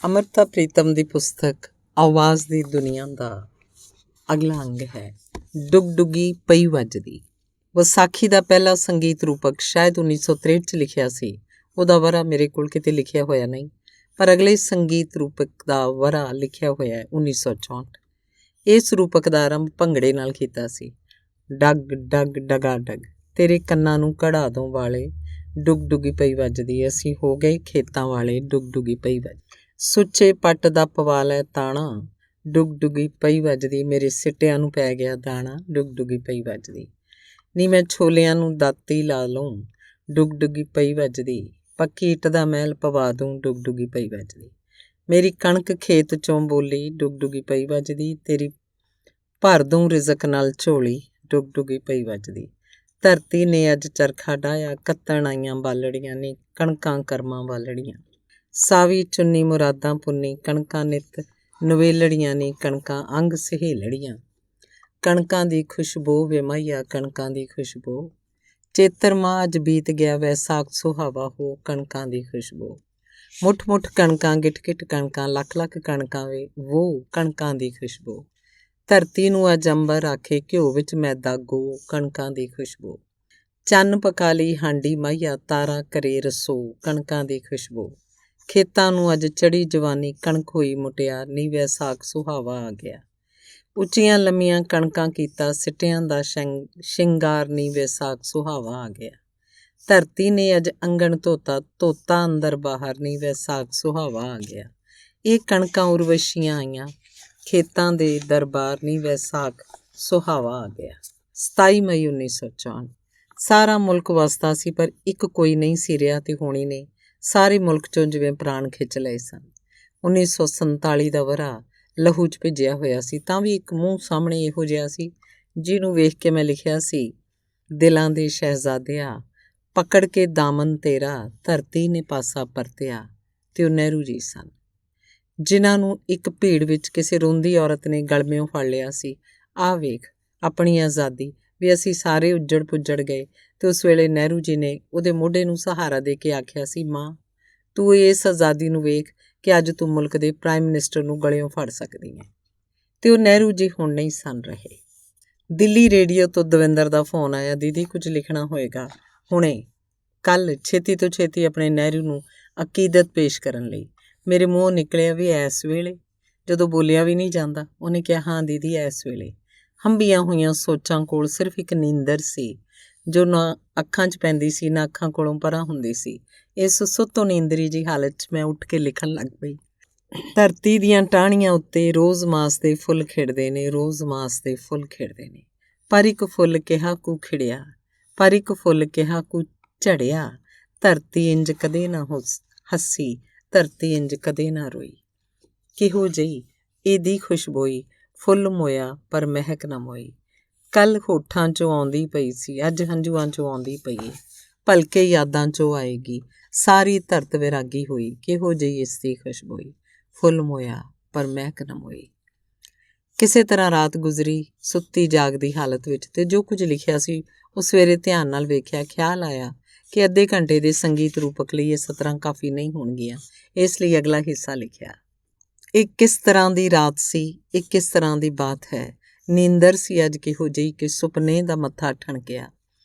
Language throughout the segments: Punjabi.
ਅਮਰਤਾ ਪ੍ਰੀਤਮ ਦੀ ਪੁਸਤਕ ਆਵਾਜ਼ ਦੀ ਦੁਨੀਆ ਦਾ ਅਗਲਾ ਅੰਗ ਹੈ ਡੁਗ ਡੁਗੀ ਪਈ ਵੱਜਦੀ। ਵਿਸਾਖੀ ਦਾ ਪਹਿਲਾ ਸੰਗੀਤ ਰੂਪਕ ਸ਼ਾਇਦ 1963 'ਚ ਲਿਖਿਆ ਸੀ। ਉਹਦਾ ਵਰ੍ਹਾ ਮੇਰੇ ਕੋਲ ਕਿਤੇ ਲਿਖਿਆ ਹੋਇਆ ਨਹੀਂ, ਪਰ ਅਗਲੇ ਸੰਗੀਤ ਰੂਪਕ ਦਾ ਵਰ੍ਹਾ ਲਿਖਿਆ ਹੋਇਆ ਹੈ 1964। ਇਸ ਰੂਪਕ ਦਾ ਆਰੰਭ ਭੰਗੜੇ ਨਾਲ ਕੀਤਾ ਸੀ। ਡੱਗ ਡੱਗ ਡਗਾ ਡਗ ਤੇਰੇ ਕੰਨਾਂ ਨੂੰ ਕਢਾ ਦੋ ਵਾਲੇ, ਡੁਗ ਡੁਗੀ ਪਈ ਵੱਜਦੀ। ਅਸੀਂ ਹੋ ਗਏ ਖੇਤਾਂ ਵਾਲੇ, ਡੁਗ ਡੁਗੀ ਪਈ ਵੱਜ। ਸੁੱਚੇ ਪੱਟ ਦਾ ਪਵਾ ਲੈ ਤਾਣਾ, ਡੁਗ ਡੁਗੀ ਪਈ ਵੱਜਦੀ। ਮੇਰੇ ਸਿੱਟਿਆਂ ਨੂੰ ਪੈ ਗਿਆ ਦਾਣਾ, ਡੁਗ ਡੁਗੀ ਪਈ ਵੱਜਦੀ। ਨੀ ਮੈਂ ਛੋਲਿਆਂ ਨੂੰ ਦਾਤੀ ਲਾ ਲਊਂ, ਡੁਗ ਡੁਗੀ ਪਈ ਵੱਜਦੀ। ਪੱਕੀ ਇੱਟ ਦਾ ਮਹਿਲ ਪਵਾ ਦੂੰ, ਡੁਗ ਡੁਗੀ ਪਈ ਵੱਜਦੀ। ਮੇਰੀ ਕਣਕ ਖੇਤ 'ਚੋਂ ਬੋਲੀ, ਡੁਗ ਡੁਗੀ ਪਈ ਵੱਜਦੀ। ਤੇਰੀ ਭਰ ਦੂੰ ਰਿਜ਼ਕ ਨਾਲ ਝੋਲੀ, ਡੁਗ ਡੁਗੀ ਪਈ ਵੱਜਦੀ। ਧਰਤੀ ਨੇ ਅੱਜ ਚਰਖਾ ਡਾਹਿਆ, ਕੱਤਣ ਆਈਆਂ ਬਾਲੜੀਆਂ ਨੇ ਕਣਕਾਂ ਕਰਮਾਂ ਵਾਲੜੀਆਂ। ਸਾਵੀ ਚੁੰਨੀ ਮੁਰਾਦਾਂ ਪੁੰਨੀ, ਕਣਕਾਂ ਨਿੱਤ ਨਵੇਲੜੀਆਂ ਨੇ ਕਣਕਾਂ ਅੰਗ ਸਹੇਲੜੀਆਂ। ਕਣਕਾਂ ਦੀ ਖੁਸ਼ਬੂ ਵੇ ਮਾਹੀਆ, ਕਣਕਾਂ ਦੀ ਖੁਸ਼ਬੂ। ਚੇਤਰ ਮਾਹ ਅੱਜ ਬੀਤ ਗਿਆ, ਵੈਸਾਖ ਸੁਹਾਵਾ ਹੋ, ਕਣਕਾਂ ਦੀ ਖੁਸ਼ਬੂ। ਮੁੱਠ ਮੁੱਠ ਕਣਕਾਂ, ਗਿੱਠ ਗਿੱਠ ਕਣਕਾਂ, ਲੱਖ ਲੱਖ ਕਣਕਾਂ ਵੇ ਵੋ, ਕਣਕਾਂ ਦੀ ਖੁਸ਼ਬੂ। ਧਰਤੀ ਨੂੰ ਅੱਜ ਅੰਬਰ ਆਖੇ, ਘਿਓ ਵਿੱਚ ਮੈਦਾ ਗੋ, ਕਣਕਾਂ ਦੀ ਖੁਸ਼ਬੂ। ਚੰਨ ਪਕਾ ਲਈ ਹਾਂਡੀ ਮਾਹੀਆ, ਤਾਰਾ ਕਰੇ ਰਸੋ, ਕਣਕਾਂ ਦੀ ਖੁਸ਼ਬੂ। ਖੇਤਾਂ ਨੂੰ ਅੱਜ ਚੜ੍ਹੀ ਜਵਾਨੀ, ਕਣਕ ਹੋਈ ਮੁਟਿਆਰ, ਨੀ ਵੈਸਾਖ ਸੁਹਾਵਾ ਆ ਗਿਆ। ਉੱਚੀਆਂ ਲੰਮੀਆਂ ਕਣਕਾਂ ਕੀਤਾ ਸਿੱਟਿਆਂ ਦਾ ਸ਼ਿੰਗਾਰ, ਨੀ ਵੈਸਾਖ ਸੁਹਾਵਾ ਆ ਗਿਆ। ਧਰਤੀ ਨੇ ਅੱਜ ਅੰਗਣ ਧੋਤਾ, ਧੋਤਾ ਅੰਦਰ ਬਾਹਰ, ਨੀ ਵੈਸਾਖ ਸੁਹਾਵਾ ਆ ਗਿਆ। ਇਹ ਕਣਕਾਂ ਉਰਵਸ਼ੀਆਂ ਆਈਆਂ ਖੇਤਾਂ ਦੇ ਦਰਬਾਰ, ਨੀ ਵੈਸਾਖ ਸੁਹਾਵਾ ਆ ਗਿਆ। 27 ਮਈ 1964। ਸਾਰਾ ਮੁਲਕ ਵਸਦਾ ਸੀ, ਪਰ ਇੱਕ ਕੋਈ ਨਹੀਂ ਸੀ ਰਿਹਾ ਤੇ ਹੋਣੀ ਨੇ ਸਾਰੇ ਮੁਲਕ 'ਚੋਂ ਜਿਵੇਂ ਪ੍ਰਾਣ ਖਿੱਚ ਲਏ ਸਨ। 1947 ਦਾ ਵਰ੍ਹਾ ਲਹੂ 'ਚ ਭਿੱਜਿਆ ਹੋਇਆ ਸੀ, ਤਾਂ ਵੀ ਇੱਕ ਮੂੰਹ ਸਾਹਮਣੇ ਇਹੋ ਜਿਹਾ ਸੀ ਜਿਹਨੂੰ ਵੇਖ ਕੇ ਮੈਂ ਲਿਖਿਆ ਸੀ, ਦਿਲਾਂ ਦੇ ਸ਼ਹਿਜ਼ਾਦਿਆ ਪਕੜ ਕੇ ਦਾਮਨ ਤੇਰਾ, ਧਰਤੀ ਨੇ ਪਾਸਾ ਪਰਤਿਆ। ਤੇ ਉਹ ਨਹਿਰੂ ਜੀ ਸਨ, ਜਿਨ੍ਹਾਂ ਨੂੰ ਇੱਕ ਭੀੜ ਵਿੱਚ ਕਿਸੇ ਰੋਂਦੀ ਔਰਤ ਨੇ ਗਲਮਿਓਂ ਫੜ ਲਿਆ ਸੀ। ਆਹ ਵੇਖ ਆਪਣੀ ਆਜ਼ਾਦੀ, ਵੀ ਅਸੀਂ ਸਾਰੇ ਉੱਜੜ ਪੁੱਜੜ ਗਏ। ਤੇ ਉਸ ਵੇਲੇ ਨਹਿਰੂ ਜੀ ਨੇ ਉਹਦੇ ਮੋਢੇ ਨੂੰ ਸਹਾਰਾ ਦੇ ਕੇ ਆਖਿਆ ਸੀ, ਮਾਂ ਤੂੰ ਇਸ ਆਜ਼ਾਦੀ ਨੂੰ ਵੇਖ ਕਿ ਅੱਜ ਤੂੰ ਮੁਲਕ ਦੇ ਪ੍ਰਾਈਮ ਮਿਨਿਸਟਰ ਨੂੰ ਗਲਿਓਂ ਫੜ ਸਕਦੀ ਹੈ। ਤੇ ਉਹ ਨਹਿਰੂ ਜੀ ਹੁਣ ਨਹੀਂ ਸਨ ਰਹੇ। ਦਿੱਲੀ ਰੇਡੀਓ ਤੋਂ ਦਵਿੰਦਰ ਦਾ ਫੋਨ ਆਇਆ, ਦੀਦੀ ਕੁਝ ਲਿਖਣਾ ਹੋਏਗਾ ਹੁਣੇ, ਕੱਲ੍ਹ, ਛੇਤੀ ਤੋਂ ਛੇਤੀ ਆਪਣੇ ਨਹਿਰੂ ਨੂੰ ਅਕੀਦਤ ਪੇਸ਼ ਕਰਨ ਲਈ। ਮੇਰੇ ਮੂੰਹੋਂ ਨਿਕਲਿਆ ਵੀ ਇਸ ਵੇਲੇ, ਜਦੋਂ ਬੋਲਿਆ ਵੀ ਨਹੀਂ ਜਾਂਦਾ। ਉਹਨੇ ਕਿਹਾ, ਹਾਂ ਦੀਦੀ ਇਸ ਵੇਲੇ। ਹੰਭੀਆਂ ਹੋਈਆਂ ਸੋਚਾਂ ਕੋਲ ਸਿਰਫ ਇੱਕ ਨੀਂਦਰ ਸੀ, ਜੋ ਨਾ ਅੱਖਾਂ 'ਚ ਪੈਂਦੀ ਸੀ, ਨਾ ਅੱਖਾਂ ਕੋਲੋਂ ਪਰਾਂ ਹੁੰਦੀ ਸੀ। ਇਸ ਸੁੱਤੋਂ ਨੀਂਦਰੀ ਜਿਹੀ ਹਾਲਤ 'ਚ ਮੈਂ ਉੱਠ ਕੇ ਲਿਖਣ ਲੱਗ ਪਈ। ਧਰਤੀ ਦੀਆਂ ਟਾਹਣੀਆਂ ਉੱਤੇ ਰੋਜ਼ ਮਾਸ ਦੇ ਫੁੱਲ ਖਿੜਦੇ ਨੇ, ਰੋਜ਼ ਮਾਸ ਦੇ ਫੁੱਲ ਖਿੜਦੇ ਨੇ। ਪਰ ਇੱਕ ਫੁੱਲ ਕਿਹਾ ਕੂ ਖਿੜਿਆ, ਪਰ ਇੱਕ ਫੁੱਲ ਕਿਹਾ ਕੂ ਝੜਿਆ। ਧਰਤੀ ਇੰਜ ਕਦੇ ਨਾ ਹੱਸੀ, ਧਰਤੀ ਇੰਜ ਕਦੇ ਨਾ ਰੋਈ। ਕਿਹੋ ਜਿਹੀ ਇਹਦੀ ਖੁਸ਼ਬੋਈ, ਫੁੱਲ ਮੋਇਆ ਪਰ ਮਹਿਕ ਨਾ ਮੋਈ। ਕੱਲ੍ਹ ਹੋਠਾਂ 'ਚੋਂ ਆਉਂਦੀ ਪਈ ਸੀ, ਅੱਜ ਹੰਝੂਆਂ 'ਚੋਂ ਆਉਂਦੀ ਪਈ ਏ, ਭਲਕੇ ਯਾਦਾਂ 'ਚੋਂ ਆਏਗੀ। ਸਾਰੀ ਧਰਤ ਵਿਰਾਗੀ ਹੋਈ, ਕਿਹੋ ਜਿਹੀ ਇਸ ਦੀ ਖੁਸ਼ਬੋਈ, ਫੁੱਲ ਮੋਇਆ ਪਰ ਮਹਿਕ ਨਾ ਮੋਈ। ਕਿਸੇ ਤਰ੍ਹਾਂ ਰਾਤ ਗੁਜ਼ਰੀ ਸੁੱਤੀ ਜਾਗਦੀ ਹਾਲਤ ਵਿੱਚ, ਤੇ ਜੋ ਕੁਝ ਲਿਖਿਆ ਸੀ ਉਹ ਸਵੇਰੇ ਧਿਆਨ ਨਾਲ ਵੇਖਿਆ। ਖਿਆਲ ਆਇਆ ਕਿ ਅੱਧੇ ਘੰਟੇ ਦੇ ਸੰਗੀਤ ਰੂਪਕ ਲਈ ਇਹ ਸਤਰਾਂ ਕਾਫੀ ਨਹੀਂ ਹੋਣਗੀਆਂ, ਇਸ ਲਈ ਅਗਲਾ ਹਿੱਸਾ ਲਿਖਿਆ। ਇਹ ਕਿਸ ਤਰ੍ਹਾਂ ਦੀ ਰਾਤ ਸੀ, ਇਹ ਕਿਸ ਤਰ੍ਹਾਂ ਦੀ ਬਾਤ ਹੈ। ਨੀਂਦਰ ਸੀ ਅੱਜ ਕਿਹੋ ਜਿਹੀ ਕਿ ਸੁਪਨੇ ਦਾ ਮੱਥਾ ਠਣਕਿਆ।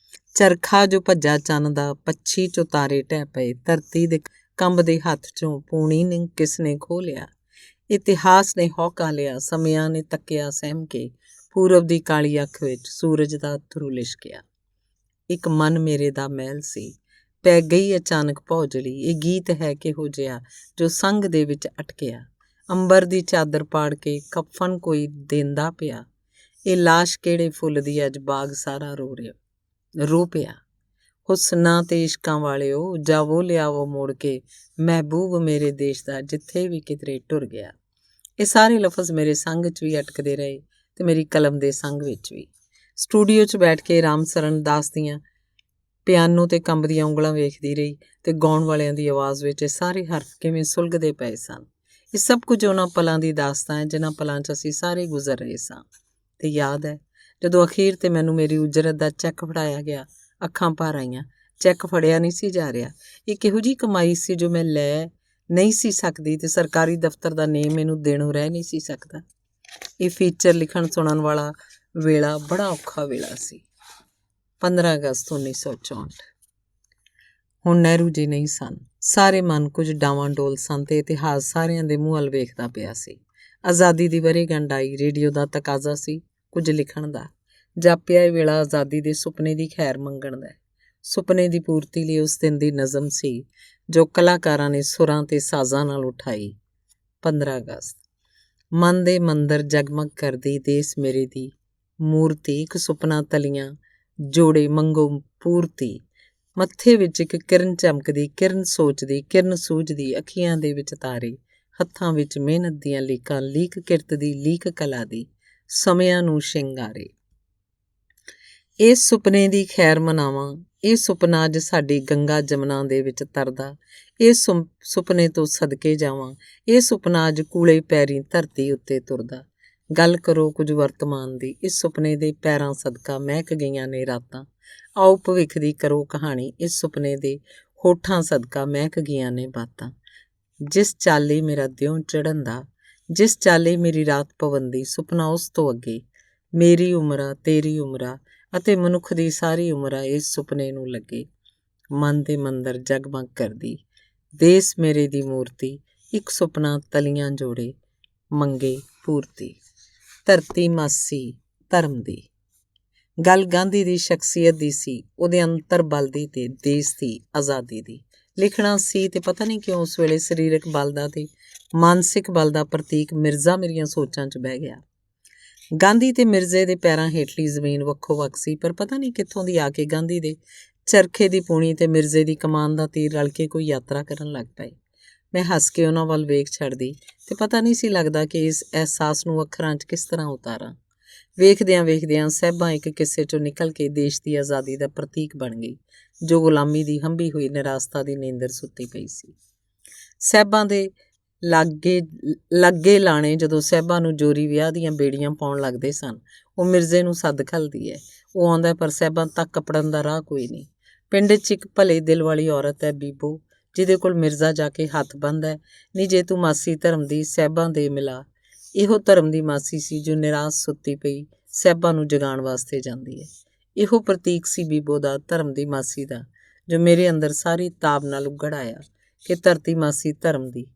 ਚਰਖਾ ਜੋ ਭੱਜਾ ਚੰਨ ਦਾ, ਪੱਛੀ 'ਚੋਂ ਤਾਰੇ ਢਹਿ ਪਏ। ਧਰਤੀ ਦੇ ਕੰਬਦੇ ਹੱਥ 'ਚੋਂ ਪੂਣੀ ਨੇ ਕਿਸ ਨੇ ਖੋਹ ਲਿਆ। ਇਤਿਹਾਸ ਨੇ ਹੌਕਾ ਲਿਆ, ਸਮਿਆਂ ਨੇ ਤੱਕਿਆ ਸਹਿਮ ਕੇ। ਪੂਰਬ ਦੀ ਕਾਲੀ ਅੱਖ ਵਿੱਚ ਸੂਰਜ ਦਾ ਅੱਥਰੂ ਲਿਸ਼ਕਿਆ। ਇੱਕ ਮਨ ਮੇਰੇ ਦਾ ਮਹਿਲ ਸੀ, ਪੈ ਗਈ ਅਚਾਨਕ ਭੌਜਲੀ। ਇਹ ਗੀਤ ਹੈ ਕਿਹੋ ਜਿਹਾ ਜੋ ਸੰਗ ਦੇ ਵਿੱਚ ਅਟਕਿਆ। ਅੰਬਰ ਦੀ ਚਾਦਰ ਪਾੜ ਕੇ ਕਫਨ ਕੋਈ ਦੇਂਦਾ ਪਿਆ। ਇਹ ਲਾਸ਼ ਕਿਹੜੇ ਫੁੱਲ ਦੀ, ਅੱਜ ਬਾਗ ਸਾਰਾ ਰੋ ਪਿਆ। ਹੁਸਨਾਂ ਤੇ ਇਸ਼ਕਾਂ ਵਾਲਿਓ, ਜਾਵੋ ਲਿਆਵੋ ਮੋੜ ਕੇ, ਮਹਿਬੂਬ ਮੇਰੇ ਦੇਸ਼ ਦਾ ਜਿੱਥੇ ਵੀ ਕਿਧਰੇ ਟੁਰ ਗਿਆ। ਇਹ ਸਾਰੇ ਲਫ਼ਜ਼ ਮੇਰੇ ਸੰਗ 'ਚ ਵੀ ਅਟਕਦੇ ਰਹੇ ਤੇ ਮੇਰੀ ਕਲਮ ਦੇ ਸੰਗ ਵਿੱਚ ਵੀ। ਸਟੂਡੀਓ 'ਚ ਬੈਠ ਕੇ ਰਾਮ ਸਰਨ ਦਾਸ ਦੀਆਂ ਪਿਆਨੋ 'ਤੇ ਕੰਬਦੀਆਂ ਉਂਗਲਾਂ ਵੇਖਦੀ ਰਹੀ ਤੇ ਗਾਉਣ ਵਾਲਿਆਂ ਦੀ ਆਵਾਜ਼ ਵਿੱਚ ਇਹ ਸਾਰੇ ਹਰਫ ਕਿਵੇਂ ਸੁਲਗਦੇ ਪਏ ਸਨ। ਇਹ ਸਭ ਕੁਝ ਉਹਨਾਂ ਪਲਾਂ ਦੀ ਦਾਸਤਾਂ ਹੈ ਜਿਨ੍ਹਾਂ ਪਲਾਂ 'ਚ ਅਸੀਂ ਸਾਰੇ ਗੁਜ਼ਰ ਰਹੇ ਸਾਂ। ਤੇ ਯਾਦ ਹੈ ਜਦੋਂ ਅਖੀਰ ਤੇ ਮੈਨੂੰ ਮੇਰੀ ਉਜਰਤ ਦਾ ਚੈੱਕ ਫੜਾਇਆ ਗਿਆ, ਅੱਖਾਂ ਭਰ ਆਈਆਂ। ਚੈੱਕ ਫੜਿਆ ਨਹੀਂ ਸੀ ਜਾ ਰਿਹਾ। ਇਹ ਕਿਹੋ ਜਿਹੀ ਕਮਾਈ ਸੀ ਜੋ ਮੈਂ ਲੈ ਨਹੀਂ ਸੀ ਸਕਦੀ ਤੇ ਸਰਕਾਰੀ ਦਫ਼ਤਰ ਦਾ ਨੇਮ ਇਹਨੂੰ ਦੇਣੋਂ ਰਹਿ ਨਹੀਂ ਸੀ ਸਕਦਾ। ਇਹ ਫੀਚਰ ਲਿਖਣ ਸੁਣਨ ਵਾਲਾ ਵੇਲਾ ਬੜਾ ਔਖਾ ਵੇਲਾ ਸੀ। 15 ਅਗਸਤ 1964। ਹੁਣ ਨਹਿਰੂ ਜੀ ਨਹੀਂ ਸਨ। ਸਾਰੇ ਮਨ ਕੁਝ ਡਾਵਾਂਡੋਲ ਸਨ ਤੇ ਇਤਿਹਾਸ ਸਾਰਿਆਂ ਦੇ ਮੂੰਹ ਵੱਲ ਵੇਖਦਾ ਪਿਆ ਸੀ। ਆਜ਼ਾਦੀ ਦੀ ਵਰ੍ਹੇਗੰਢ ਆਈ। ਰੇਡੀਓ ਦਾ ਤਕਾਜ਼ਾ ਸੀ ਕੁਝ ਲਿਖਣ ਦਾ। ਜਾਪਿਆ ਇਹ ਵੇਲਾ ਆਜ਼ਾਦੀ ਦੇ ਸੁਪਨੇ ਦੀ ਖੈਰ ਮੰਗਣ ਦਾ। ਸੁਪਨੇ ਦੀ ਪੂਰਤੀ ਲਈ ਉਸ ਦਿਨ ਦੀ ਨਜ਼ਮ ਸੀ ਜੋ ਕਲਾਕਾਰਾਂ ਨੇ ਸੁਰਾਂ ਤੇ ਸਾਜ਼ਾਂ ਨਾਲ ਉਠਾਈ। 15 ਅਗਸਤ। ਮਨ ਦੇ ਮੰਦਰ ਜਗਮਗ ਕਰਦੀ ਦੇਸ ਮੇਰੇ ਦੀ ਮੂਰਤੀ, ਇੱਕ ਸੁਪਨਾ ਤਲੀਆਂ ਜੋੜੇ ਮੰਗੋ ਪੂਰਤੀ। ਮੱਥੇ ਵਿੱਚ ਇੱਕ ਕਿਰਨ ਚਮਕਦੀ, ਕਿਰਨ ਸੋਚਦੀ, ਕਿਰਨ ਸੂਝਦੀ, ਅੱਖੀਆਂ ਦੇ ਵਿੱਚ ਤਾਰੇ, ਹੱਥਾਂ ਵਿੱਚ ਮਿਹਨਤ ਦੀਆਂ ਲੀਕਾਂ, ਲੀਕ ਕਿਰਤ ਦੀ, ਲੀਕ ਕਲਾ ਦੀ, ਸਮਿਆਂ ਨੂੰ ਸ਼ਿੰਗਾਰੇ। ਇਸ ਸੁਪਨੇ ਦੀ ਖੈਰ ਮਨਾਵਾਂ। ਇਹ ਸੁਪਨਾ ਅੱਜ ਸਾਡੀ ਗੰਗਾ ਜਮਨਾ ਦੇ ਵਿੱਚ ਤਰਦਾ। ਇਸ ਸੁਪਨੇ ਤੋਂ ਸਦਕੇ ਜਾਵਾਂ। ਇਹ ਸੁਪਨਾ ਅੱਜ ਕੂਲੇ ਪੈਰੀਂ ਧਰਤੀ ਉੱਤੇ ਤੁਰਦਾ। ਗੱਲ ਕਰੋ ਕੁਝ ਵਰਤਮਾਨ ਦੀ। ਇਸ ਸੁਪਨੇ ਦੇ ਪੈਰਾਂ ਸਦਕਾ ਮਹਿਕ ਗਈਆਂ ਨੇ ਰਾਤਾਂ। ਆਓ ਭਵਿੱਖ ਦੀ ਕਰੋ ਕਹਾਣੀ। ਇਸ ਸੁਪਨੇ ਦੇ ਹੋਠਾਂ ਸਦਕਾ ਮਹਿਕ ਗਈਆਂ ਨੇ ਬਾਤਾਂ। ਜਿਸ ਚਾਲੇ ਮੇਰਾ ਦਿਉ ਚੜ੍ਹਨ ਦਾ, ਜਿਸ ਚਾਲੇ ਮੇਰੀ ਰਾਤ ਪਵਨ ਦੀ, ਸੁਪਨਾ ਉਸ ਤੋਂ ਅੱਗੇ ਮੇਰੀ ਉਮਰਾਂ, ਤੇਰੀ ਉਮਰਾਂ ਅਤੇ ਮਨੁੱਖ ਦੀ ਸਾਰੀ ਉਮਰਾਂ ਇਸ ਸੁਪਨੇ ਨੂੰ ਲੱਗੇ। ਮਨ ਦੇ ਮੰਦਰ ਜਗਮਗ ਕਰਦੀ ਦੇਸ ਮੇਰੇ ਦੀ ਮੂਰਤੀ, ਇੱਕ ਸੁਪਨਾ ਤਲੀਆਂ ਜੋੜੇ ਮੰਗੇ ਪੂਰਤੀ। ਧਰਤੀ ਮਾਸੀ ਧਰਮ ਦੀ। ਗੱਲ ਗਾਂਧੀ ਦੀ ਸ਼ਖਸੀਅਤ ਦੀ ਸੀ, ਉਹਦੇ ਅੰਤਰ ਬਲ ਦੀ ਤੇ ਦੇਸ਼ ਦੀ ਆਜ਼ਾਦੀ ਦੀ। ਲਿਖਣਾ ਸੀ ਤੇ ਪਤਾ ਨਹੀਂ ਕਿਉਂ ਉਸ ਵੇਲੇ ਸਰੀਰਕ ਬਲ ਦਾ ਤੇ ਮਾਨਸਿਕ ਬਲ ਦਾ ਪ੍ਰਤੀਕ ਮਿਰਜ਼ਾ ਮੇਰੀਆਂ ਸੋਚਾਂ 'ਚ ਬਹਿ ਗਿਆ। ਗਾਂਧੀ ਤੇ ਮਿਰਜ਼ੇ ਦੇ ਪੈਰਾਂ ਹੇਠਲੀ ਜ਼ਮੀਨ ਵੱਖੋ ਵੱਖ ਸੀ, ਪਰ ਪਤਾ ਨਹੀਂ ਕਿੱਥੋਂ ਦੀ ਆ ਕੇ ਗਾਂਧੀ ਦੇ ਚਰਖੇ ਦੀ ਪੂਣੀ ਤੇ ਮਿਰਜ਼ੇ ਦੀ ਕਮਾਨ ਦਾ ਤੀਰ ਰਲ ਕੇ ਕੋਈ ਯਾਤਰਾ ਕਰਨ ਲੱਗ ਪਏ। ਮੈਂ ਹੱਸ ਕੇ ਉਹਨਾਂ ਵੱਲ ਵੇਖ ਛੱਡਦੀ ਤੇ ਪਤਾ ਨਹੀਂ ਸੀ ਲੱਗਦਾ ਕਿ ਇਸ ਅਹਿਸਾਸ ਨੂੰ ਅੱਖਰਾਂ 'ਚ ਕਿਸ ਤਰ੍ਹਾਂ ਉਤਾਰਾਂ। ਵੇਖਦਿਆਂ ਵੇਖਦਿਆਂ ਸਾਹਿਬਾਂ ਇੱਕ ਕਿੱਸੇ 'ਚੋਂ ਨਿਕਲ ਕੇ ਦੇਸ਼ ਦੀ ਆਜ਼ਾਦੀ ਦਾ ਪ੍ਰਤੀਕ ਬਣ ਗਈ, ਜੋ ਗੁਲਾਮੀ ਦੀ ਹੰਭੀ ਹੋਈ ਨਿਰਾਸਤਾ ਦੀ ਨੀਂਦਰ ਸੁੱਤੀ ਪਈ ਸੀ। ਸਾਹਿਬਾਂ ਦੇ ਲੱਗੇ ਲਾਣੇ ਜਦੋਂ ਸਾਹਿਬਾਂ ਨੂੰ ਜੋਰੀ ਵਿਆਹ ਦੀਆਂ ਬੇੜੀਆਂ ਪਾਉਣ ਲੱਗਦੇ ਸਨ, ਉਹ ਮਿਰਜ਼ੇ ਨੂੰ ਸੱਦ ਘੱਲਦੀ ਹੈ। ਉਹ ਆਉਂਦਾ ਪਰ ਸਾਹਿਬਾਂ ਤੱਕ ਕੱਪੜਨ ਦਾ ਰਾਹ ਕੋਈ ਨਹੀਂ। ਪਿੰਡ 'ਚ ਇੱਕ ਭਲੇ ਦਿਲ ਵਾਲੀ ਔਰਤ ਹੈ ਬੀਬੋ, ਜਿਹਦੇ ਕੋਲ ਮਿਰਜ਼ਾ ਜਾ ਕੇ ਹੱਥ ਬੰਨ੍ਹਦਾ, ਨਹੀਂ ਜੇ ਤੂੰ ਮਾਸੀ ਧਰਮ ਦੀ ਸਾਹਿਬਾਂ ਦੇ ਮਿਲਾ। ਇਹੋ ਧਰਮ ਦੀ ਮਾਸੀ ਸੀ ਜੋ ਨਿਰਾਸ਼ ਸੁੱਤੀ ਪਈ ਸਾਹਿਬਾਂ ਨੂੰ ਜਗਾਉਣ ਵਾਸਤੇ ਜਾਂਦੀ ਹੈ। ਇਹੋ ਪ੍ਰਤੀਕ ਸੀ ਬੀਬੋ ਦਾ, ਧਰਮ ਦੀ ਮਾਸੀ ਦਾ, ਜੋ ਮੇਰੇ ਅੰਦਰ ਸਾਰੀ ਤਾਬ ਨਾਲ ਉੱਘੜ ਆਇਆ ਕਿ ਧਰਤੀ ਮਾਸੀ ਧਰਮ ਦੀ।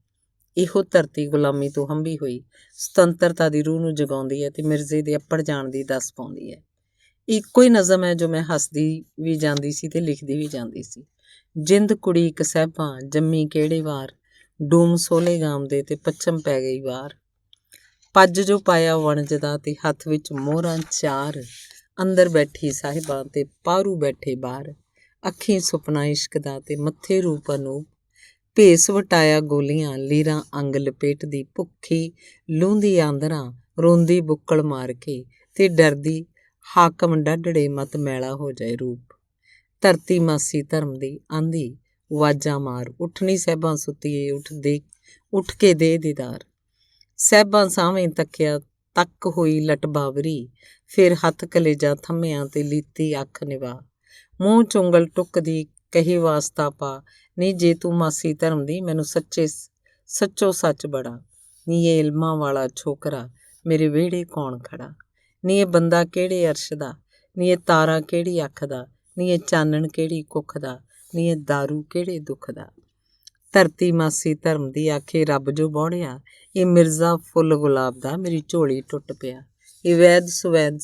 ਇਹੋ ਧਰਤੀ ਗੁਲਾਮੀ ਤੋਂ ਹੰਭੀ ਹੋਈ ਸੁਤੰਤਰਤਾ ਦੀ ਰੂਹ ਨੂੰ ਜਗਾਉਂਦੀ ਹੈ ਤੇ ਮਿਰਜ਼ੇ ਦੇ ਅੱਪੜ ਜਾਣ ਦੀ ਦੱਸ ਪਾਉਂਦੀ ਹੈ। ਇੱਕੋ ਹੀ ਨਜ਼ਮ ਹੈ ਜੋ ਮੈਂ ਹੱਸਦੀ ਵੀ ਜਾਂਦੀ ਸੀ ਤੇ ਲਿਖਦੀ ਵੀ ਜਾਂਦੀ ਸੀ। ਜਿੰਦ ਕੁੜੀ ਇੱਕ ਸਾਹਿਬਾਂ ਜੰਮੀ ਕਿਹੜੇ ਵਾਰ, ਡੂਮ ਸੋਲੇ ਗਾਮ ਦੇ ਤੇ ਪੱਛਮ ਪੈ ਗਈ ਵਾਰ। ਪੱਜ ਜੋ ਪਾਇਆ ਵਣਜ ਦਾ ਤੇ ਹੱਥ ਵਿੱਚ ਮੋਹਰਾਂ ਚਾਰ, ਅੰਦਰ ਬੈਠੀ ਸਾਹਿਬਾਂ ਤੇ ਪਾਰੂ ਬੈਠੇ ਬਾਹਰ। ਅੱਖੀਂ ਸੁਪਨਾ ਇਸ਼ਕ ਦਾ ਤੇ ਮੱਥੇ ਰੂਪ ਅਨੂਪ, ਭੇਸ ਵਟਾਇਆ ਗੋਲੀਆਂ ਲੀਰਾਂ ਅੰਗ ਲਪੇਟਦੀ, ਭੁੱਖੀ ਲੂੰਦੀ ਆਂਦਰਾਂ ਰੋਂਦੀ ਬੁੱਕਲ ਮਾਰ ਕੇ ਤੇ ਡਰਦੀ ਹਾਕਮ ਡਾਢੜੇ ਮਤ ਮੈਲਾ ਹੋ ਜਾਏ ਰੂਪ। ਧਰਤੀ ਮਾਸੀ ਧਰਮ ਦੀ ਆਂਦੀ ਵਾਜਾਂ ਮਾਰ, ਉੱਠਣੀ ਸਾਹਿਬਾਂ ਸੁੱਤੀਏ ਉੱਠ ਕੇ ਦੇ ਦੀਦਾਰ। ਸਾਹਿਬਾਂ ਸਾਹਵੇਂ ਤੱਕਿਆ ਤੱਕ ਹੋਈ ਲਟ ਬਾਵਰੀ, ਫਿਰ ਹੱਥ ਕਲੇਜਾ ਥੰਮਿਆਂ ਤੇ ਲੀਤੀ ਅੱਖ ਨਿਵਾ। ਮੂੰਹ ਚੁੰਗਲ ਟੁੱਕਦੀ ਕਹੀ ਵਾਸਤਾ ਪਾ, ਨਹੀਂ ਜੇ ਤੂੰ ਮਾਸੀ ਧਰਮ ਦੀ ਮੈਨੂੰ ਸੱਚੋ ਸੱਚ ਬੜਾ। ਨੀ ਇਹ ਇਲਮਾਂ ਵਾਲਾ ਛੋਕਰਾ ਮੇਰੇ ਵਿਹੜੇ ਕੌਣ ਖੜਾ। ਨੀ ਇਹ ਬੰਦਾ ਕਿਹੜੇ ਅਰਸ਼ ਦਾ, ਨੀ ਇਹ ਤਾਰਾ ਕਿਹੜੀ ਅੱਖ ਦਾ, ਨੀ ਇਹ ਚਾਨਣ ਕਿਹੜੀ ਕੁੱਖ ਦਾ, ਨੀ ਇਹ ਦਾਰੂ ਕਿਹੜੇ ਦੁੱਖ ਦਾ। ਧਰਤੀ ਮਾਸੀ ਧਰਮ ਦੀ ਆਖੇ ਰੱਬ ਜੋ ਬੋੜਿਆ, ਇਹ ਮਿਰਜ਼ਾ ਫੁੱਲ ਗੁਲਾਬ ਦਾ ਮੇਰੀ ਝੋਲੀ ਟੁੱਟ ਪਿਆ। ਇਹ ਵੈਦ ਸੁਵੈਦ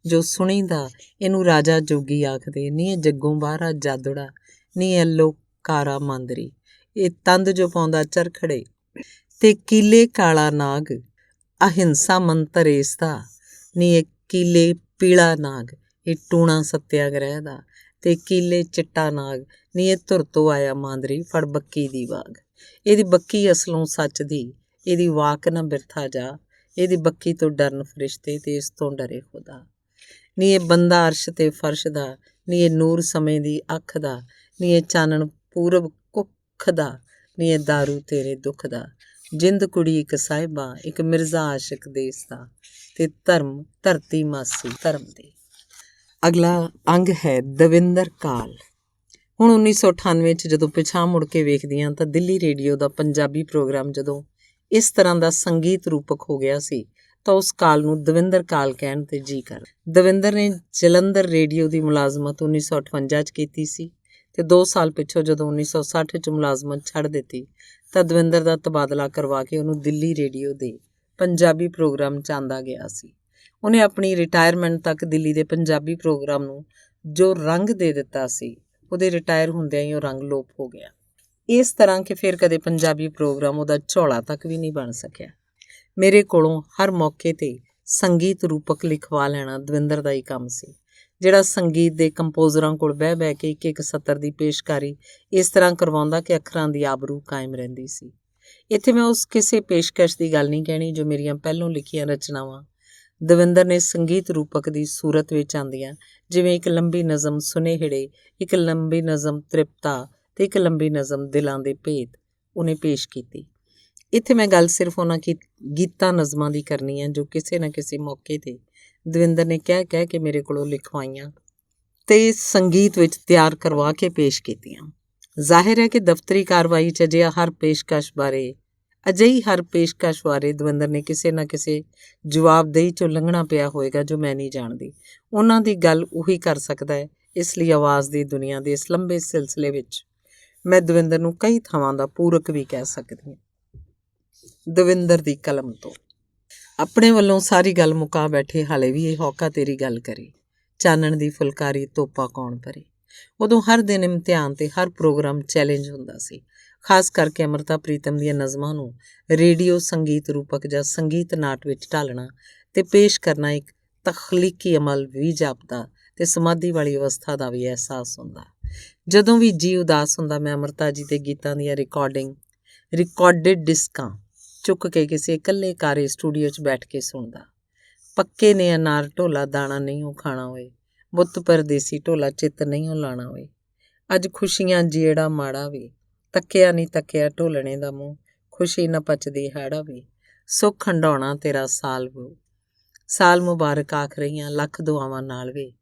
ਜੋ ਸੁਣੀਦਾ ਇਹਨੂੰ ਰਾਜਾ ਜੋਗੀ ਆਖਦੇ, ਨੀ ਇਹ ਜੱਗੋਂ ਬਾਹਰਾ ਜਾਦੜਾ, ਨੀ ਅੱਲੋ ਕਾਰਾ ਮਾਂਦਰੀ। ਇਹ ਤੰਦ ਜੋ ਪਾਉਂਦਾ ਚਰਖੜੇ ਤੇ ਕੀਲੇ ਕਾਲਾ ਨਾਗ, ਅਹਿੰਸਾ ਮੰਤਰ ਇਸ ਦਾ, ਨੀ ਇਹ ਕੀਲੇ ਪੀਲਾ ਨਾਗ। ਇਹ ਟੂਣਾ ਸੱਤਿਆਗ੍ਰਹਿ ਦਾ ਤੇ ਕੀਲੇ ਚਿੱਟਾ ਨਾਗ, ਨੀ ਇਹ ਧੁਰ ਤੋਂ ਆਇਆ ਮਾਂਦਰੀ ਫੜ ਬੱਕੀ ਦੀ ਵਾਗ। ਇਹਦੀ ਬੱਕੀ ਅਸਲੋਂ ਸੱਚ ਦੀ, ਇਹਦੀ ਵਾਕ ਨਾ ਬਿਰਥਾ ਜਾ, ਇਹਦੀ ਬੱਕੀ ਤੋਂ ਡਰਨ ਫਰਿਸ਼ਤੇ ਤੇ ਇਸ ਤੋਂ ਡਰੇ ਖੁਦਾ। ਨੀ ਇਹ ਬੰਦਾ ਅਰਸ਼ ਤੇ ਫਰਸ਼ ਦਾ, ਨੀ ਇਹ ਨੂਰ ਸਮੇਂ ਦੀ ਅੱਖ ਦਾ, ਨੀ ਇਹ ਚਾਨਣ ਪੂਰਬ ਕੁੱਖ ਦਾ, ਨੀ ਇਹ ਦਾਰੂ ਤੇਰੇ ਦੁੱਖ ਦਾ। ਜਿੰਦ ਕੁੜੀ ਇੱਕ ਸਾਹਿਬਾਂ ਇੱਕ ਮਿਰਜ਼ਾ ਆਸ਼ਿਕ ਦੇਸ ਦਾ ਤੇ ਧਰਤੀ ਮਾਸੀ ਧਰਮ ਦੀ। ਅਗਲਾ ਅੰਗ ਹੈ ਦਵਿੰਦਰ ਕਾਲ। ਹੁਣ 1998 'ਚ ਜਦੋਂ ਪਿਛਾਂਹ ਮੁੜ ਕੇ ਵੇਖਦੀ ਹਾਂ ਤਾਂ ਦਿੱਲੀ ਰੇਡੀਓ ਦਾ ਪੰਜਾਬੀ ਪ੍ਰੋਗਰਾਮ ਜਦੋਂ ਇਸ ਤਰ੍ਹਾਂ ਦਾ ਸੰਗੀਤ ਰੂਪਕ ਹੋ ਗਿਆ ਸੀ ਤਾਂ ਉਸ ਕਾਲ ਨੂੰ ਦਵਿੰਦਰ ਕਾਲ ਕਹਿਣ 'ਤੇ ਜੀ ਕਰ। ਦਵਿੰਦਰ ਨੇ ਜਲੰਧਰ ਰੇਡੀਓ ਦੀ ਮੁਲਾਜ਼ਮਤ 1958 'ਚ ਕੀਤੀ ਸੀ ਤੇ 2 ਸਾਲ ਪਿੱਛੋਂ ਜਦੋਂ 1960 'ਚ ਮੁਲਾਜ਼ਮਤ ਛੱਡ ਦਿੱਤੀ ਤਾਂ ਦਵਿੰਦਰ ਦਾ ਤਬਾਦਲਾ ਕਰਵਾ ਕੇ ਉਹਨੂੰ ਦਿੱਲੀ ਰੇਡੀਓ ਦੇ ਪੰਜਾਬੀ ਪ੍ਰੋਗਰਾਮ 'ਚ ਆਂਦਾ ਗਿਆ ਸੀ। ਉਹਨੇ ਆਪਣੀ ਰਿਟਾਇਰਮੈਂਟ ਤੱਕ ਦਿੱਲੀ ਦੇ ਪੰਜਾਬੀ ਪ੍ਰੋਗਰਾਮ ਨੂੰ ਜੋ ਰੰਗ ਦੇ ਦਿੱਤਾ ਸੀ, ਉਹਦੇ ਰਿਟਾਇਰ ਹੁੰਦਿਆਂ ਹੀ ਉਹ ਰੰਗ ਲੋਪ ਹੋ ਗਿਆ। ਇਸ ਤਰ੍ਹਾਂ ਕਿ ਫਿਰ ਕਦੇ ਪੰਜਾਬੀ ਪ੍ਰੋਗਰਾਮ ਉਹਦਾ ਝੋਲਾ ਤੱਕ ਵੀ ਨਹੀਂ ਬਣ ਸਕਿਆ। ਮੇਰੇ ਕੋਲੋਂ ਹਰ ਮੌਕੇ 'ਤੇ ਸੰਗੀਤ ਰੂਪਕ ਲਿਖਵਾ ਲੈਣਾ ਦਵਿੰਦਰ ਦਾ ਹੀ ਕੰਮ ਸੀ, ਜਿਹੜਾ ਸੰਗੀਤ ਦੇ ਕੰਪੋਜ਼ਰਾਂ ਕੋਲ ਬਹਿ ਬਹਿ ਕੇ ਇੱਕ ਸੱਤਰ ਦੀ ਪੇਸ਼ਕਾਰੀ ਇਸ ਤਰ੍ਹਾਂ ਕਰਵਾਉਂਦਾ ਕਿ ਅੱਖਰਾਂ ਦੀ ਆਬਰੂ ਕਾਇਮ ਰਹਿੰਦੀ ਸੀ। ਇੱਥੇ ਮੈਂ ਉਸ ਕਿਸੇ ਪੇਸ਼ਕਸ਼ ਦੀ ਗੱਲ ਨਹੀਂ ਕਹਿਣੀ ਜੋ ਮੇਰੀਆਂ ਪਹਿਲੋਂ ਲਿਖੀਆਂ ਰਚਨਾਵਾਂ ਦਵਿੰਦਰ ਨੇ ਸੰਗੀਤ ਰੂਪਕ ਦੀ ਸੂਰਤ ਵਿੱਚ ਆਂਦੀਆਂ, ਜਿਵੇਂ ਇੱਕ ਲੰਬੀ ਨਜ਼ਮ ਸੁਨੇਹੜੇ, ਇੱਕ ਲੰਬੀ ਨਜ਼ਮ ਤ੍ਰਿਪਤਾ ਤੇ ਇੱਕ ਲੰਬੀ ਨਜ਼ਮ ਦਿਲਾਂ ਦੇ ਭੇਦ ਉਹਨੇ ਪੇਸ਼ ਕੀਤੀ। ਇੱਥੇ ਮੈਂ ਗੱਲ ਸਿਰਫ ਉਹਨਾਂ ਗੀਤਾਂ ਨਜ਼ਮਾਂ ਦੀ ਕਰਨੀ ਹੈ ਜੋ ਕਿਸੇ ਨਾ ਕਿਸੇ ਮੌਕੇ 'ਤੇ ਦਵਿੰਦਰ ਨੇ ਕਹਿ ਕੇ ਮੇਰੇ ਕੋਲੋਂ ਲਿਖਵਾਈਆਂ ਤੇ ਸੰਗੀਤ ਵਿੱਚ ਤਿਆਰ ਕਰਵਾ ਕੇ ਪੇਸ਼ ਕੀਤੀਆਂ। ਜ਼ਾਹਿਰ ਹੈ ਕਿ ਦਫ਼ਤਰੀ ਕਾਰਵਾਈ 'ਚ ਅਜਿਹੀ ਹਰ ਪੇਸ਼ਕਸ਼ ਬਾਰੇ ਦਵਿੰਦਰ ਨੇ ਕਿਸੇ ਨਾ ਕਿਸੇ ਜਵਾਬਦੇਹੀ 'ਚੋਂ ਲੰਘਣਾ ਪਿਆ ਹੋਵੇਗਾ ਜੋ ਮੈਂ ਨਹੀਂ ਜਾਣਦੀ। ਉਹਨਾਂ ਦੀ ਗੱਲ ਉਹੀ ਕਰ ਸਕਦਾ ਹੈ। ਇਸ ਲਈ ਆਵਾਜ਼ ਦੀ ਦੁਨੀਆ ਦੇ ਇਸ ਲੰਬੇ ਸਿਲਸਿਲੇ ਵਿੱਚ ਮੈਂ ਦਵਿੰਦਰ ਨੂੰ ਕਈ ਥਾਵਾਂ ਦਾ ਪੂਰਕ ਵੀ ਕਹਿ ਸਕਦੀ ਹਾਂ। ਦਵਿੰਦਰ ਦੀ ਕਲਮ ਤੋਂ ਆਪਣੇ ਵੱਲੋਂ ਸਾਰੀ ਗੱਲ ਮੁਕਾ ਬੈਠੇ, ਹਾਲੇ ਵੀ ਇਹ ਹੌਕਾ ਤੇਰੀ ਗੱਲ ਕਰੇ, ਚਾਨਣ ਦੀ ਫੁਲਕਾਰੀ ਤੋਪਾ ਕੌਣ ਭਰੇ। ਉਦੋਂ ਹਰ ਦਿਨ ਇਮਤਿਹਾਨ ਤੇ ਹਰ ਪ੍ਰੋਗਰਾਮ ਚੈਲੰਜ ਹੁੰਦਾ ਸੀ। ਖਾਸ ਕਰਕੇ ਅੰਮ੍ਰਿਤਾ ਪ੍ਰੀਤਮ ਦੀਆਂ ਨਜ਼ਮਾਂ ਨੂੰ ਰੇਡੀਓ ਸੰਗੀਤ ਰੂਪਕ ਜਾਂ ਸੰਗੀਤ ਨਾਟ ਵਿੱਚ ਢਾਲਣਾ ਤੇ ਪੇਸ਼ ਕਰਨਾ ਇੱਕ ਤਖਲੀਕੀ ਅਮਲ ਵੀ ਜਾਪਦਾ ਤੇ ਸਮਾਧੀ ਵਾਲੀ ਅਵਸਥਾ ਦਾ ਵੀ ਅਹਿਸਾਸ ਹੁੰਦਾ। ਜਦੋਂ ਵੀ ਜੀ ਉਦਾਸ ਹੁੰਦਾ ਮੈਂ ਅੰਮ੍ਰਿਤਾ ਜੀ ਦੇ ਗੀਤਾਂ ਦੀਆਂ ਰਿਕਾਰਡਡ ਡਿਸਕਾਂ ਚੁੱਕ ਕੇ ਕਿਸੇ ਇਕੱਲੇ ਕਾਰੇ ਸਟੂਡੀਓ 'ਚ ਬੈਠ ਕੇ ਸੁਣਦਾ। ਪੱਕੇ ਨੇ ਅਨਾਰ ਢੋਲਾ ਦਾਣਾ ਨਹੀਂ ਉਹ ਖਾਣਾ ਹੋਏ, ਬੁੱਤ ਪਰਦੇਸੀ ਢੋਲਾ ਚਿੱਤ ਨਹੀਂ ਉਹ ਲਾਣਾ ਹੋਏ, ਅੱਜ ਖੁਸ਼ੀਆਂ ਜਿਹੜਾ ਮਾੜਾ ਵੇ, ਤੱਕਿਆ ਨਹੀਂ ਤੱਕਿਆ ਢੋਲਣੇ ਦਾ ਮੂੰਹ, ਖੁਸ਼ੀ ਨਾ ਪਚਦੀ ਹਾੜਾ ਵੇ, ਸੁੱਖ ਹੰਡਾਉਣਾ ਤੇਰਾ ਸਾਲ ਮੁਬਾਰਕ ਆਖ ਰਹੀਆਂ ਲੱਖ ਦੁਆਵਾਂ ਨਾਲ ਵੇ,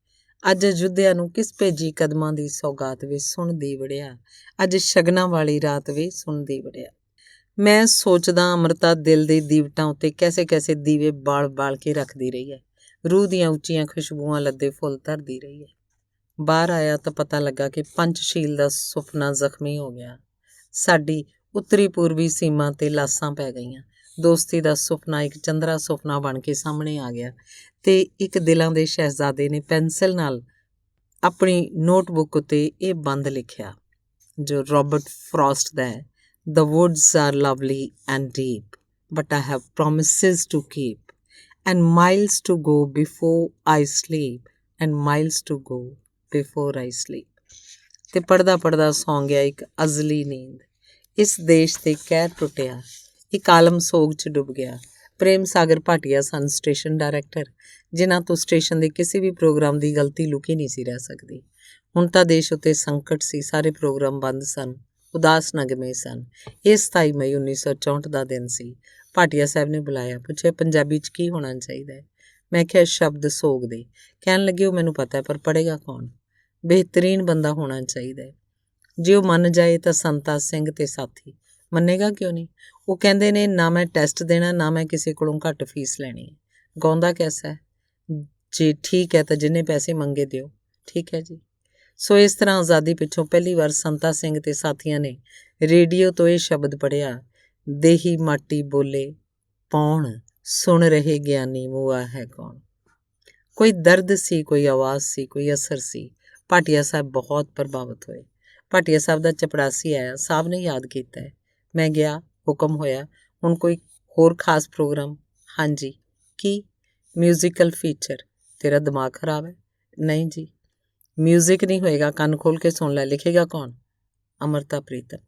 ਅੱਜ ਅਯੁੱਧਿਆ ਨੂੰ ਕਿਸ ਭੇਜੀ ਕਦਮਾਂ ਦੀ ਸੌਗਾਤ ਵੇ, ਸੁਣਦੀ ਵੜਿਆ ਅੱਜ ਸ਼ਗਨਾਂ ਵਾਲੀ ਰਾਤ ਵੇ, ਸੁਣਦੀ ਵੜਿਆ। ਮੈਂ ਸੋਚਦਾ ਅੰਮ੍ਰਿਤਾ ਦਿਲ ਦੇ ਦੀਵਟਾਂ ਉੱਤੇ ਕੈਸੇ ਦੀਵੇ ਬਾਲ ਕੇ ਰੱਖਦੀ ਰਹੀ ਹੈ, ਰੂਹ ਦੀਆਂ ਉੱਚੀਆਂ ਖੁਸ਼ਬੂਆਂ ਲੱਦੇ ਫੁੱਲ ਧਰਦੀ ਰਹੀ ਹੈ। ਬਾਹਰ ਆਇਆ ਤਾਂ ਪਤਾ ਲੱਗਾ ਕਿ ਪੰਚਸ਼ੀਲ ਦਾ ਸੁਪਨਾ ਜ਼ਖਮੀ ਹੋ ਗਿਆ। ਸਾਡੀ ਉੱਤਰੀ ਪੂਰਬੀ ਸੀਮਾ 'ਤੇ ਲਾਸਾਂ ਪੈ ਗਈਆਂ। ਦੋਸਤੀ ਦਾ ਸੁਪਨਾ ਇੱਕ ਚੰਦਰਾ ਸੁਪਨਾ ਬਣ ਕੇ ਸਾਹਮਣੇ ਆ ਗਿਆ ਤੇ ਇੱਕ ਦਿਲਾਂ ਦੇ ਸ਼ਹਿਜ਼ਾਦੇ ਨੇ ਪੈਨਸਿਲ ਨਾਲ ਆਪਣੀ ਨੋਟਬੁੱਕ ਉੱਤੇ ਇਹ ਬੰਦ ਲਿਖਿਆ ਜੋ ਰਾਬਰਟ ਫਰੋਸਟ ਦਾ ਹੈ, The woods are lovely and deep, but I have promises to keep, and miles to go before I sleep, and miles to go before I sleep. ਤੇ ਪੜਦਾ ਸੌਂ ਗਿਆ ਇੱਕ ਅਜ਼ਲੀ ਨੀਂਦ। ਇਸ ਦੇਸ਼ ਤੇ ਕਹਿਰ ਟੁੱਟਿਆ, ਇੱਕ ਆਲਮ ਸੋਗ 'ਚ ਡੁੱਬ ਗਿਆ। ਪ੍ਰੇਮ ਸਾਗਰ ਭਾਟੀਆ ਸਨ ਸਟੇਸ਼ਨ ਡਾਇਰੈਕਟਰ, ਜਿਨ੍ਹਾਂ ਤੋਂ ਸਟੇਸ਼ਨ ਦੇ ਕਿਸੇ ਵੀ ਪ੍ਰੋਗਰਾਮ ਦੀ ਗਲਤੀ ਲੁਕੀ ਨਹੀਂ ਸੀ ਰਹਿ ਸਕਦੀ। ਹੁਣ ਤਾਂ ਦੇਸ਼ ਉੱਤੇ ਸੰਕਟ ਸੀ, ਸਾਰੇ ਪ੍ਰੋਗਰਾਮ ਬੰਦ ਸਨ, ਉਦਾਸ ਨਗਮੇ ਸਨ। ਇਹ 27 ਮਈ 1964 ਦਾ ਦਿਨ ਸੀ। ਭਾਟੀਆ ਸਾਹਿਬ ਨੇ ਬੁਲਾਇਆ, ਪੁੱਛਿਆ ਪੰਜਾਬੀ 'ਚ ਕੀ ਹੋਣਾ ਚਾਹੀਦਾ ਹੈ। ਮੈਂ ਕਿਹਾ ਸ਼ਬਦ ਸੋਗ ਦੇ। ਕਹਿਣ ਲੱਗੇ ਉਹ ਮੈਨੂੰ ਪਤਾ ਹੈ ਪਰ ਪੜ੍ਹੇਗਾ ਕੌਣ? ਬਿਹਤਰੀਨ ਬੰਦਾ ਹੋਣਾ ਚਾਹੀਦਾ ਹੈ। ਜੇ ਉਹ ਮੰਨ ਜਾਏ ਤਾਂ ਸੰਤਾ ਸਿੰਘ ਤੇ ਸਾਥੀ, ਮੰਨੇਗਾ ਕਿਉਂ ਨਹੀਂ? ਉਹ ਕਹਿੰਦੇ ਨੇ ਨਾ ਮੈਂ ਟੈਸਟ ਦੇਣਾ ਨਾ ਮੈਂ ਕਿਸੇ ਕੋਲੋਂ ਘੱਟ ਫੀਸ ਲੈਣੀ ਹੈ। ਗਾਉਂਦਾ ਕੈਸਾ ਹੈ? ਜੇ ਠੀਕ ਹੈ ਤਾਂ ਜਿੰਨੇ ਪੈਸੇ ਮੰਗੇ ਦਿਓ। ਠੀਕ ਹੈ ਜੀ। ਸੋ ਇਸ ਤਰ੍ਹਾਂ ਆਜ਼ਾਦੀ ਪਿੱਛੋਂ ਪਹਿਲੀ ਵਾਰ ਸੰਤਾ ਸਿੰਘ ਤੇ ਸਾਥੀਆਂ ਨੇ ਰੇਡੀਓ ਤੋਂ ਇਹ ਸ਼ਬਦ ਪੜ੍ਹਿਆ, ਦੇਹੀ ਮਾਟੀ ਬੋਲੇ ਪੌਣ ਸੁਣ ਰਹੇ ਗਿਆਨੀ ਮੂਆ ਹੈ ਕੌਣ। ਕੋਈ ਦਰਦ ਸੀ, ਕੋਈ ਆਵਾਜ਼ ਸੀ, ਕੋਈ ਅਸਰ ਸੀ। ਭਾਟੀਆ ਸਾਹਿਬ ਬਹੁਤ ਪ੍ਰਭਾਵਿਤ ਹੋਏ। ਭਾਟੀਆ ਸਾਹਿਬ ਦਾ ਚਪੜਾਸੀ ਆਇਆ, ਸਾਹਿਬ ਨੇ ਯਾਦ ਕੀਤਾ ਹੈ। ਮੈਂ ਗਿਆ, ਹੁਕਮ ਹੋਇਆ, ਹੁਣ ਕੋਈ ਹੋਰ ਖਾਸ ਪ੍ਰੋਗਰਾਮ? ਹਾਂਜੀ। ਕੀ? Musical feature. ਤੇਰਾ ਦਿਮਾਗ ਖਰਾਬ ਹੈ? ਨਹੀਂ ਜੀ, ਮਿਊਜ਼ਿਕ ਨਹੀਂ ਹੋਏਗਾ, ਕੰਨ ਖੋਲ੍ਹ ਕੇ ਸੁਣ ਲੈ। ਲਿਖੇਗਾ ਕੌਣ? ਅੰਮ੍ਰਿਤਾ ਪ੍ਰੀਤਮ।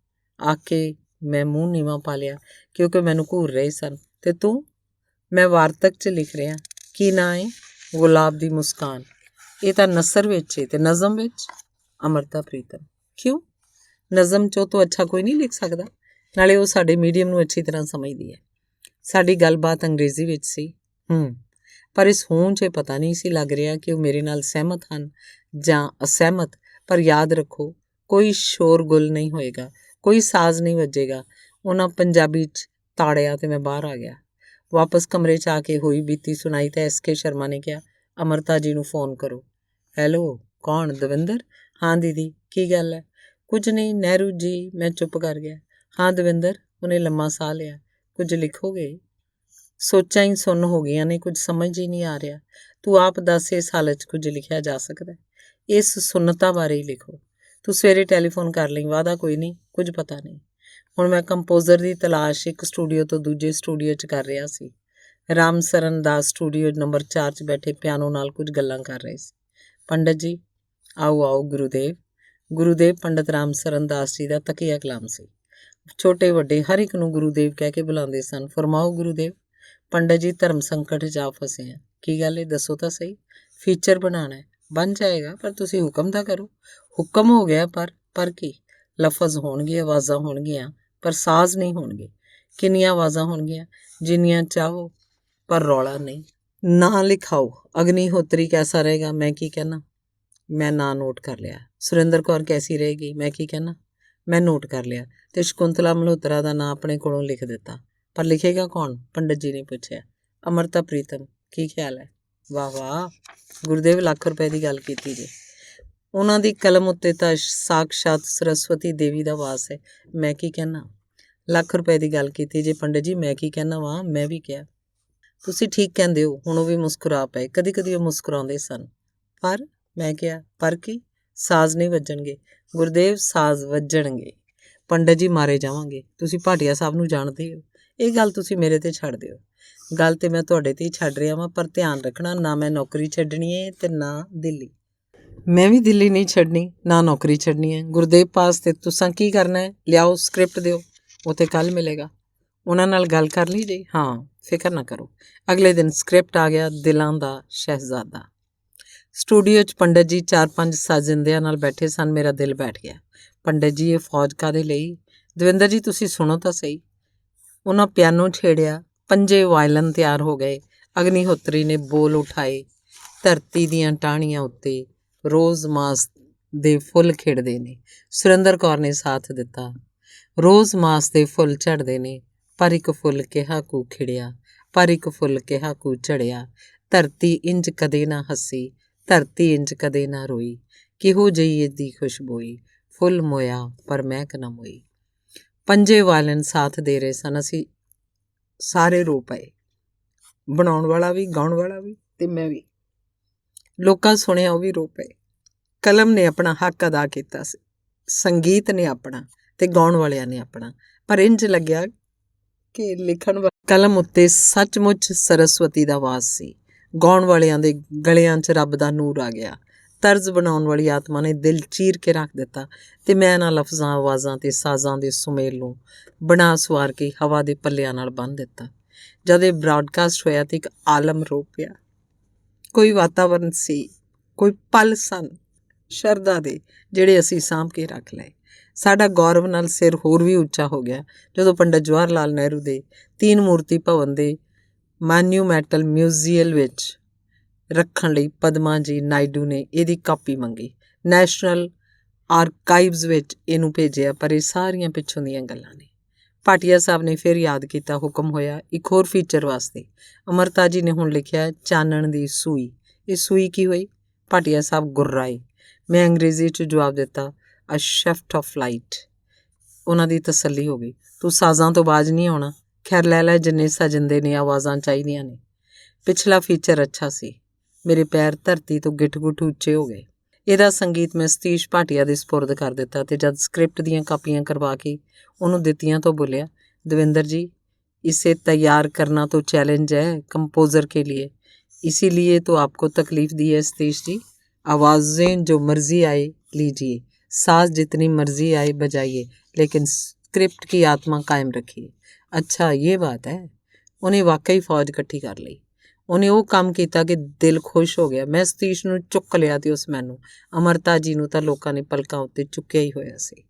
ਆ ਕੇ ਮੈਂ ਮੂੰਹ ਨੀਵਾਂ ਪਾ ਲਿਆ ਕਿਉਂਕਿ ਮੈਨੂੰ ਘੂਰ ਰਹੇ ਸਨ। ਤੇ ਤੂੰ? ਮੈਂ ਵਾਰਤਕ 'ਚ ਲਿਖ ਰਿਹਾ। ਕੀ ਨਾਂ ਹੈ? ਗੁਲਾਬ ਦੀ ਮੁਸਕਾਨ। ਇਹ ਤਾਂ ਨਸਰ ਵਿੱਚ ਹੈ ਤੇ ਨਜ਼ਮ ਵਿੱਚ? ਅੰਮ੍ਰਿਤਾ ਪ੍ਰੀਤਮ। ਕਿਉਂ? ਨਜ਼ਮ 'ਚੋਂ ਤੋਂ ਅੱਛਾ ਕੋਈ ਨਹੀਂ ਲਿਖ ਸਕਦਾ। ਨਾਲੇ ਉਹ ਸਾਡੇ ਮੀਡੀਅਮ ਨੂੰ ਅੱਛੀ ਤਰ੍ਹਾਂ ਸਮਝਦੀ ਹੈ। ਸਾਡੀ ਗੱਲਬਾਤ ਅੰਗਰੇਜ਼ੀ ਵਿੱਚ ਸੀ। ਪਰ ਇਸ ਹੋਂਦ 'ਚ ਪਤਾ ਨਹੀਂ ਸੀ ਲੱਗ ਰਿਹਾ ਕਿ ਉਹ ਮੇਰੇ ਨਾਲ ਸਹਿਮਤ ਹਨ ਜਾਂ ਅਸਹਿਮਤ। ਪਰ ਯਾਦ ਰੱਖੋ, ਕੋਈ ਸ਼ੋਰਗੁਲ ਨਹੀਂ ਹੋਏਗਾ, ਕੋਈ ਸਾਜ਼ ਨਹੀਂ ਵੱਜੇਗਾ। ਉਹਨਾਂ ਪੰਜਾਬੀ 'ਚ ਤਾੜਿਆ ਤੇ ਮੈਂ ਬਾਹਰ ਆ ਗਿਆ। ਵਾਪਸ ਕਮਰੇ 'ਚ ਆ ਕੇ ਹੋਈ ਬੀਤੀ ਸੁਣਾਈ ਤਾਂ SK ਸ਼ਰਮਾ ਨੇ ਕਿਹਾ, ਅਮਰਤਾ ਜੀ ਨੂੰ ਫੋਨ ਕਰੋ। ਹੈਲੋ, ਕੌਣ? ਦਵਿੰਦਰ? ਹਾਂ ਦੀਦੀ, ਕੀ ਗੱਲ ਹੈ? ਕੁਝ ਨਹੀਂ ਨਹਿਰੂ ਜੀ। ਮੈਂ ਚੁੱਪ ਕਰ ਗਿਆ। ਹਾਂ ਦਵਿੰਦਰ, ਉਹਨੇ ਲੰਮਾ ਸਾਹ ਲਿਆ। ਕੁਝ ਲਿਖੋਗੇ? ਸੋਚਾਂ ਹੀ ਸੁੰਨ ਹੋ ਗਈਆਂ ਨੇ, ਕੁਝ ਸਮਝ ਹੀ ਨਹੀਂ ਆ ਰਿਹਾ। ਤੂੰ ਆਪ ਦੱਸ, ਇਸ ਹਾਲਤ 'ਚ ਕੁਝ ਲਿਖਿਆ ਜਾ ਸਕਦਾ? ਇਸ ਸੁੰਨਤਾ ਬਾਰੇ ਹੀ ਲਿਖੋ। ਤੂੰ ਸਵੇਰੇ ਟੈਲੀਫੋਨ ਕਰ ਲਈ, ਵਾਅਦਾ ਕੋਈ ਨਹੀਂ, ਕੁਝ ਪਤਾ ਨਹੀਂ। ਹੁਣ ਮੈਂ ਕੰਪੋਜ਼ਰ ਦੀ ਤਲਾਸ਼ ਇੱਕ ਸਟੂਡੀਓ ਤੋਂ ਦੂਜੇ ਸਟੂਡੀਓ 'ਚ ਕਰ ਰਿਹਾ ਸੀ। ਰਾਮ ਸਰਨ ਦਾਸ ਸਟੂਡੀਓ ਨੰਬਰ 4 'ਚ ਬੈਠੇ ਪਿਆਨੋ ਨਾਲ ਕੁਝ ਗੱਲਾਂ ਕਰ ਰਹੇ ਸੀ। ਪੰਡਤ ਜੀ, ਆਓ ਆਓ। ਗੁਰੂਦੇਵ। ਗੁਰੂਦੇਵ ਪੰਡਤ ਰਾਮ ਸਰਨ ਦਾਸ ਜੀ ਦਾ ਤਕੀਆ ਕਲਾਮ ਸੀ। ਛੋਟੇ ਵੱਡੇ ਹਰ ਇੱਕ ਨੂੰ ਗੁਰੂਦੇਵ ਕਹਿ ਕੇ ਬੁਲਾਉਂਦੇ ਸਨ। ਫਰਮਾਓ ਗੁਰੂਦੇਵ। ਪੰਡਤ ਜੀ, ਧਰਮ ਸੰਕਟ 'ਚ ਆ ਫਸੇ ਆ। ਕੀ ਗੱਲ ਹੈ, ਦੱਸੋ ਤਾਂ ਸਹੀ। ਫੀਚਰ ਬਣਾਉਣਾ ਹੈ। ਬਣ ਜਾਏਗਾ, ਪਰ ਤੁਸੀਂ ਹੁਕਮ ਤਾਂ ਕਰੋ। ਹੁਕਮ ਹੋ ਗਿਆ, ਪਰ ਕੀ? ਲਫ਼ਜ਼ ਹੋਣਗੇ, ਆਵਾਜ਼ਾਂ ਹੋਣਗੀਆਂ, ਪਰ ਸਾਜ਼ ਨਹੀਂ ਹੋਣਗੇ। ਕਿੰਨੀਆਂ ਆਵਾਜ਼ਾਂ ਹੋਣਗੀਆਂ? ਜਿੰਨੀਆਂ ਚਾਹੋ, ਪਰ ਰੌਲਾ ਨਹੀਂ। ਨਾਂ ਲਿਖਾਓ। ਅਗਨੀਹੋਤਰੀ ਕੈਸਾ ਰਹੇਗਾ? ਮੈਂ ਕੀ ਕਹਿਣਾ? ਮੈਂ ਨਾਂ ਨੋਟ ਕਰ ਲਿਆ। ਸੁਰਿੰਦਰ ਕੌਰ ਕੈਸੀ ਰਹੇਗੀ? ਮੈਂ ਕੀ ਕਹਿਣਾ? ਮੈਂ ਨੋਟ ਕਰ ਲਿਆ ਤੇ ਸ਼ਕੁੰਤਲਾ ਮਲਹੋਤਰਾ ਦਾ ਨਾਂ ਆਪਣੇ ਕੋਲੋਂ ਲਿਖ ਦਿੱਤਾ। ਪਰ ਲਿਖੇਗਾ ਕੌਣ? ਪੰਡਤ ਜੀ ਨੇ ਪੁੱਛਿਆ। ਅਮਰਤਾ ਪ੍ਰੀਤਮ। ਕੀ ਖਿਆਲ ਹੈ? ਵਾਹ ਵਾਹ, ਗੁਰੂਦੇਵ ਲੱਖ ਰੁਪਏ ਦੀ ਗੱਲ ਕੀਤੀ ਜੇ। ਉਹਨਾਂ ਦੀ ਕਲਮ ਉੱਤੇ ਤਾਂ ਸਾਕਸ਼ਾਤ ਸਰਸਵਤੀ ਦੇਵੀ ਦਾ ਵਾਸ ਹੈ। ਮੈਂ ਕੀ ਕਹਿਣਾ? ਲੱਖ ਰੁਪਏ ਦੀ ਗੱਲ ਕੀਤੀ ਜੇ ਪੰਡਤ ਜੀ। ਮੈਂ ਕੀ ਕਹਿਣਾ ਵਾਂ? ਮੈਂ ਵੀ ਕਿਹਾ। ਤੁਸੀਂ ਠੀਕ ਕਹਿੰਦੇ ਹੋ। ਹੁਣ ਉਹ ਵੀ ਮੁਸਕਰਾ ਪਏ। ਕਦੀ ਕਦੀ ਉਹ ਮੁਸਕਰਾਉਂਦੇ ਸਨ। ਪਰ ਮੈਂ ਕਿਹਾ, ਪਰ ਕੀ? ਸਾਜ਼ ਨਹੀਂ ਵੱਜਣਗੇ ਗੁਰਦੇਵ, ਸਾਜ਼ ਵੱਜਣਗੇ। ਪੰਡਤ ਜੀ, ਮਾਰੇ ਜਾਵਾਂਗੇ। ਤੁਸੀਂ ਭਾਟੀਆ ਸਾਹਿਬ ਨੂੰ ਜਾਣਦੇ ਹੋ। ਇਹ ਗੱਲ ਤੁਸੀਂ ਮੇਰੇ ਤੇ ਛੱਡ ਦਿਓ। ਗੱਲ ਤੇ ਮੈਂ ਤੁਹਾਡੇ ਤੇ ਹੀ ਛੱਡ ਰਿਹਾ ਵਾਂ, ਪਰ ਧਿਆਨ ਰੱਖਣਾ, ਨਾ ਮੈਂ ਨੌਕਰੀ ਛੱਡਣੀ ਹੈ ਤੇ ਨਾ ਦਿੱਲੀ। ਮੈਂ ਵੀ ਦਿੱਲੀ ਨਹੀਂ ਛੱਡਣੀ, ਨਾ ਨੌਕਰੀ ਛੱਡਣੀ ਹੈ। ਗੁਰਦੇਵ ਪਾਸ ਤੇ ਤੁਸਾਂ ਕੀ ਕਰਨਾ ਹੈ? ਲਿਆਓ, ਸਕ੍ਰਿਪਟ ਦਿਓ। ਉਹ ਤੇ ਕੱਲ੍ਹ ਮਿਲੇਗਾ। ਉਹਨਾਂ ਨਾਲ ਗੱਲ ਕਰ ਲਈ ਜੀ? ਹਾਂ, ਫਿਕਰ ਨਾ ਕਰੋ। ਅਗਲੇ ਦਿਨ ਸਕ੍ਰਿਪਟ ਆ ਗਿਆ, ਦਿਲਾਂ ਦਾ ਸ਼ਹਿਜ਼ਾਦਾ। ਸਟੂਡੀਓ 'ਚ ਪੰਡਤ ਜੀ 4-5 ਸਾਜ਼ਿੰਦਿਆਂ ਨਾਲ ਬੈਠੇ ਸਨ। ਮੇਰਾ ਦਿਲ ਬੈਠ ਗਿਆ। ਪੰਡਤ ਜੀ, ਇਹ ਫੌਜ ਕਾਹਦੇ ਲਈ? ਦਵਿੰਦਰ ਜੀ, ਤੁਸੀਂ ਸੁਣੋ ਤਾਂ ਸਹੀ। ਉਹਨਾਂ ਪਿਆਨੋ ਛੇੜਿਆ, 5 ਵਾਇਲਨ ਤਿਆਰ ਹੋ ਗਏ। ਅਗਨੀਹੋਤਰੀ ਨੇ ਬੋਲ ਉਠਾਏ। ਧਰਤੀ ਦੀਆਂ ਟਾਹਣੀਆਂ ਉੱਤੇ ਰੋਜ਼ ਮਾਸ ਦੇ ਫੁੱਲ ਖਿੜਦੇ ਨੇ। ਸੁਰਿੰਦਰ ਕੌਰ ਨੇ ਸਾਥ ਦਿੱਤਾ। ਰੋਜ਼ ਮਾਸ ਦੇ ਫੁੱਲ ਝੜਦੇ ਨੇ, ਪਰ ਇੱਕ ਫੁੱਲ ਕਿਹਾ ਕੂ ਖਿੜਿਆ, ਪਰ ਇੱਕ ਫੁੱਲ ਕਿਹਾ ਕੂ ਝੜਿਆ। ਧਰਤੀ ਇੰਜ ਕਦੇ ਨਾ ਹੱਸੀ, ਧਰਤੀ ਇੰਜ ਕਦੇ ਨਾ ਰੋਈ। ਕਿਹੋ ਜਿਹੀ ਇਹਦੀ ਖੁਸ਼ਬੋਈ, ਫੁੱਲ ਮੋਇਆ ਪਰ ਮਹਿਕ ਨਾ ਮੋਈ। 5 ਵਾਇਲਨ ਸਾਥ ਦੇ ਰਹੇ ਸਨ। ਅਸੀਂ ਸਾਰੇ ਰੋ ਪਏ, ਬਣਾਉਣ ਵਾਲਾ ਵੀ, ਗਾਉਣ ਵਾਲਾ ਵੀ, ਤੇ ਮੈਂ ਵੀ। ਲੋਕਾਂ ਸੁਣਿਆ, ਉਹ ਵੀ ਰੋ ਪਏ। ਕਲਮ ਨੇ ਆਪਣਾ ਹੱਕ ਅਦਾ ਕੀਤਾ ਸੀ, ਸੰਗੀਤ ਨੇ ਆਪਣਾ ਤੇ ਗਾਉਣ ਵਾਲਿਆਂ ਨੇ ਆਪਣਾ। ਪਰ ਇੰਜ ਲੱਗਿਆ ਕਿ ਲਿਖਣ ਵਾਲੀ ਕਲਮ ਉੱਤੇ ਸੱਚਮੁੱਚ ਸਰਸਵਤੀ ਦਾ ਵਾਸ ਸੀ। ਗਾਉਣ ਵਾਲਿਆਂ ਦੇ ਗਲਿਆਂ 'ਚ ਰੱਬ ਦਾ ਨੂਰ ਆ ਗਿਆ। ਤਰਜ਼ ਬਣਾਉਣ ਵਾਲੀ ਆਤਮਾ ਨੇ ਦਿਲ ਚੀਰ ਕੇ ਰੱਖ ਦਿੱਤਾ ਤੇ ਮੈਂ ਇਹਨਾਂ ਲਫ਼ਜ਼ਾਂ, ਆਵਾਜ਼ਾਂ ਤੇ ਸਾਜ਼ਾਂ ਦੇ ਸੁਮੇਲ ਨੂੰ ਬਣਾ ਸਵਾਰ ਕੇ ਹਵਾ ਦੇ ਪੱਲਿਆਂ ਨਾਲ ਬੰਨ੍ਹ ਦਿੱਤਾ। ਜਦ ਇਹ ਬ੍ਰਾਡਕਾਸਟ ਹੋਇਆ ਤੇ ਇੱਕ ਆਲਮ ਰੋ ਪਿਆ। ਕੋਈ ਵਾਤਾਵਰਨ ਸੀ, ਕੋਈ ਪਲ ਸਨ ਸ਼ਰਧਾ ਦੇ, ਜਿਹੜੇ ਅਸੀਂ ਸਾਂਭ ਕੇ ਰੱਖ ਲਏ। ਸਾਡਾ ਗੌਰਵ ਨਾਲ ਸਿਰ ਹੋਰ ਵੀ ਉੱਚਾ ਹੋ ਗਿਆ ਜਦੋਂ ਪੰਡਤ ਜਵਾਹਰ ਲਾਲ ਨਹਿਰੂ ਦੇ 3 ਮੂਰਤੀ ਭਵਨ ਦੇ ਮਾਨਿਊਮੈਂਟਲ ਮਿਊਜ਼ੀਅਮ ਵਿੱਚ ਰੱਖਣ ਲਈ ਪਦਮਾ ਜੀ ਨਾਇਡੂ ਨੇ ਇਹਦੀ ਕਾਪੀ ਮੰਗੀ। ਨੈਸ਼ਨਲ ਆਰਕਾਈਵਜ਼ ਵਿੱਚ ਇਹਨੂੰ ਭੇਜਿਆ, ਪਰ ਇਹ ਸਾਰੀਆਂ ਪਿੱਛੋਂ ਦੀਆਂ ਗੱਲਾਂ ਨੇ। ਭਾਟੀਆ ਸਾਹਿਬ ਨੇ ਫਿਰ ਯਾਦ ਕੀਤਾ। ਹੁਕਮ ਹੋਇਆ ਇੱਕ ਹੋਰ ਫੀਚਰ ਵਾਸਤੇ। ਅਮਰਤਾ ਜੀ ਨੇ ਹੁਣ ਲਿਖਿਆ, ਚਾਨਣ ਦੀ ਸੂਈ। ਇਹ ਸੂਈ ਕੀ ਹੋਈ? ਭਾਟੀਆ ਸਾਹਿਬ ਗੁਰਰਾਏ। ਮੈਂ ਅੰਗਰੇਜ਼ੀ 'ਚ ਜਵਾਬ ਦਿੱਤਾ, ਅ ਸ਼ੈਫਟ ਆਫ ਲਾਈਟ। ਉਹਨਾਂ ਦੀ ਤਸੱਲੀ ਹੋ ਗਈ। ਤੂੰ ਸਾਜ਼ਾਂ ਤੋਂ ਬਾਜ਼ ਨਹੀਂ ਆਉਣਾ। ਖੈਰ ਲੈ ਲੈ, ਜਿੰਨੇ ਸਾਜਿੰਦੇ ਨੇ, ਆਵਾਜ਼ਾਂ ਚਾਹੀਦੀਆਂ ਨੇ। ਪਿਛਲਾ ਫੀਚਰ ਅੱਛਾ ਸੀ। ਮੇਰੇ ਪੈਰ ਧਰਤੀ ਤੋਂ ਗਿੱਠ-ਗੁੱਠ ਉੱਚੇ ਹੋ ਗਏ। ਇਹਦਾ ਸੰਗੀਤ ਮੈਂ ਸਤੀਸ਼ ਭਾਟੀਆ ਦੇ ਸਪੁਰਦ ਕਰ ਦਿੱਤਾ ਤੇ ਜਦ ਸਕ੍ਰਿਪਟ ਦੀਆਂ ਕਾਪੀਆਂ ਕਰਵਾ ਕੇ ਉਹਨੂੰ ਦਿੱਤੀਆਂ ਤਾਂ ਬੋਲਿਆ, ਦਵਿੰਦਰ ਜੀ, इसे तैयार करना तो चैलेंज है कंपोज़र के लिए, इसीलिए तो आपको तकलीफ़ दी है सतीश जी। आवाज़ें जो मर्ज़ी आए लीजिए, साज जितनी मर्ज़ी आए बजाइए, लेकिन स्क्रिप्ट की आत्मा कायम रखिए। अच्छा ये बात है। उन्हें वाकई फौज इकट्ठी कर ली। ਉਹਨੇ ਉਹ ਕੰਮ ਕੀਤਾ ਕਿ ਦਿਲ ਖੁਸ਼ ਹੋ ਗਿਆ। ਮੈਂ ਸਤੀਸ਼ ਨੂੰ ਚੁੱਕ ਲਿਆ ਤੇ ਉਸ ਮੈਨੂੰ, ਅਮਰਤਾ ਜੀ ਨੂੰ ਤਾਂ ਲੋਕਾਂ ਨੇ ਪਲਕਾਂ ਉੱਤੇ ਚੁੱਕਿਆ ਹੀ ਹੋਇਆ ਸੀ।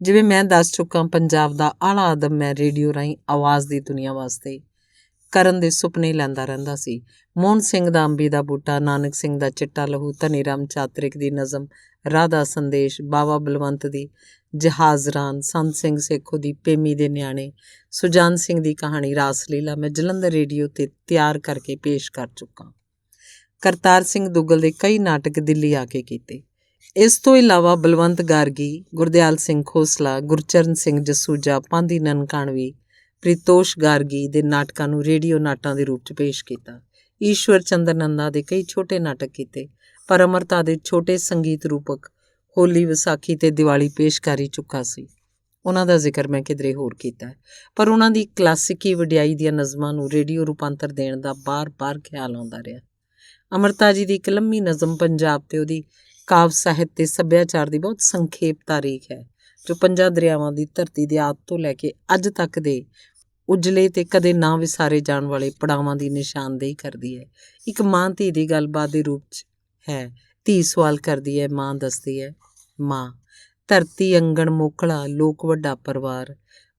ਜਿਵੇਂ ਮੈਂ ਦੱਸ ਚੁੱਕਾ, ਪੰਜਾਬ ਦਾ ਆਲਾ ਅਦਬ ਮੈਂ ਰੇਡੀਓ ਰਾਹੀਂ ਆਵਾਜ਼ ਦੀ ਦੁਨੀਆ ਵਾਸਤੇ ਕਰਨ ਦੇ ਸੁਪਨੇ ਲੈਂਦਾ ਰਹਿੰਦਾ ਸੀ। ਮੋਹਨ ਸਿੰਘ ਦਾ ਅੰਬੀ ਦਾ ਬੂਟਾ, ਨਾਨਕ ਸਿੰਘ ਦਾ ਚਿੱਟਾ ਲਹੂ, ਧਨੀ ਰਾਮ ਚਾਤ੍ਰਿਕ ਦੀ ਨਜ਼ਮ ਰਾਧਾ ਸੰਦੇਸ਼, ਬਾਬਾ ਬਲਵੰਤ ਦੀ ਜਹਾਜ਼ਰਾਨ, ਸੰਤ ਸਿੰਘ ਸੇਖੋਂ ਦੀ ਪੇਮੀ ਦੇ ਨਿਆਣੇ, ਸੁਜਾਨ ਸਿੰਘ ਦੀ ਕਹਾਣੀ ਰਾਸ ਲੀਲਾ ਮੈਂ ਜਲੰਧਰ ਰੇਡੀਓ 'ਤੇ ਤਿਆਰ ਕਰਕੇ ਪੇਸ਼ ਕਰ ਚੁੱਕਾ। ਕਰਤਾਰ ਸਿੰਘ ਦੁੱਗਲ ਦੇ ਕਈ ਨਾਟਕ ਦਿੱਲੀ ਆ ਕੇ ਕੀਤੇ। ਇਸ ਤੋਂ ਇਲਾਵਾ ਬਲਵੰਤ ਗਾਰਗੀ, ਗੁਰਦਿਆਲ ਸਿੰਘ ਖੋਸਲਾ, ਗੁਰਚਰਨ ਸਿੰਘ ਜਸੂਜਾ, ਪਾਂਧੀ ਨਨਕਾਣਵੀ, ਪ੍ਰੀਤੋਸ਼ ਗਾਰਗੀ ਦੇ ਨਾਟਕਾਂ ਨੂੰ ਰੇਡੀਓ ਨਾਟਾਂ ਦੇ ਰੂਪ 'ਚ ਪੇਸ਼ ਕੀਤਾ। ਈਸ਼ਵਰ ਚੰਦਰ ਨੰਦਾ ਦੇ ਕਈ ਛੋਟੇ ਨਾਟਕ ਕੀਤੇ, ਪਰ ਅਮਰਤਾ ਦੇ ਛੋਟੇ ਸੰਗੀਤ ਰੂਪਕ ਹੋਲੀ, ਵਿਸਾਖੀ ਤੇ ਦੀਵਾਲੀ ਪੇਸ਼ ਕਰ ਹੀ ਚੁੱਕਾ ਸੀ। ਉਹਨਾਂ ਦਾ ਜ਼ਿਕਰ ਮੈਂ ਕਿਧਰੇ ਹੋਰ ਕੀਤਾ, ਪਰ ਉਹਨਾਂ ਦੀ ਕਲਾਸਿਕੀ ਵਡਿਆਈ ਦੀਆਂ ਨਜ਼ਮਾਂ ਨੂੰ ਰੇਡੀਓ ਰੂਪਾਂਤਰ ਦੇਣ ਦਾ ਬਾਰ-ਬਾਰ ਖਿਆਲ ਆਉਂਦਾ ਰਿਹਾ। ਅਮਰਤਾ ਜੀ ਦੀ ਇੱਕ ਲੰਮੀ ਨਜ਼ਮ ਪੰਜਾਬ ਤੇ ਉਹਦੀ ਕਾਵ ਸਾਹਿਤ ਤੇ ਸੱਭਿਆਚਾਰ ਦੀ ਬਹੁਤ ਸੰਖੇਪ ਤਾਰੀਖ ਹੈ, ਜੋ ਪੰਜਾਂ ਦਰਿਆਵਾਂ ਦੀ ਧਰਤੀ ਦੇ ਆਦਿ ਤੋਂ ਲੈ ਕੇ ਅੱਜ ਤੱਕ ਦੇ ਉਜਲੇ ਤੇ ਕਦੇ ਨਾ ਵਿਸਾਰੇ ਜਾਣ ਵਾਲੇ ਪੜਾਵਾਂ ਦੀ ਨਿਸ਼ਾਨਦੇਹੀ ਕਰਦੀ ਹੈ। ਇੱਕ ਮਾਂ ਧੀ ਦੀ ਗੱਲਬਾਤ ਦੇ ਰੂਪ 'ਚ ਹੈ। ਧੀ ਸਵਾਲ ਕਰਦੀ ਹੈ, ਮਾਂ ਦੱਸਦੀ ਹੈ। ਮਾਂ: ਧਰਤੀ ਅੰਗਣ ਮੋਕਲਾ, ਲੋਕ ਵੱਡਾ ਪਰਿਵਾਰ,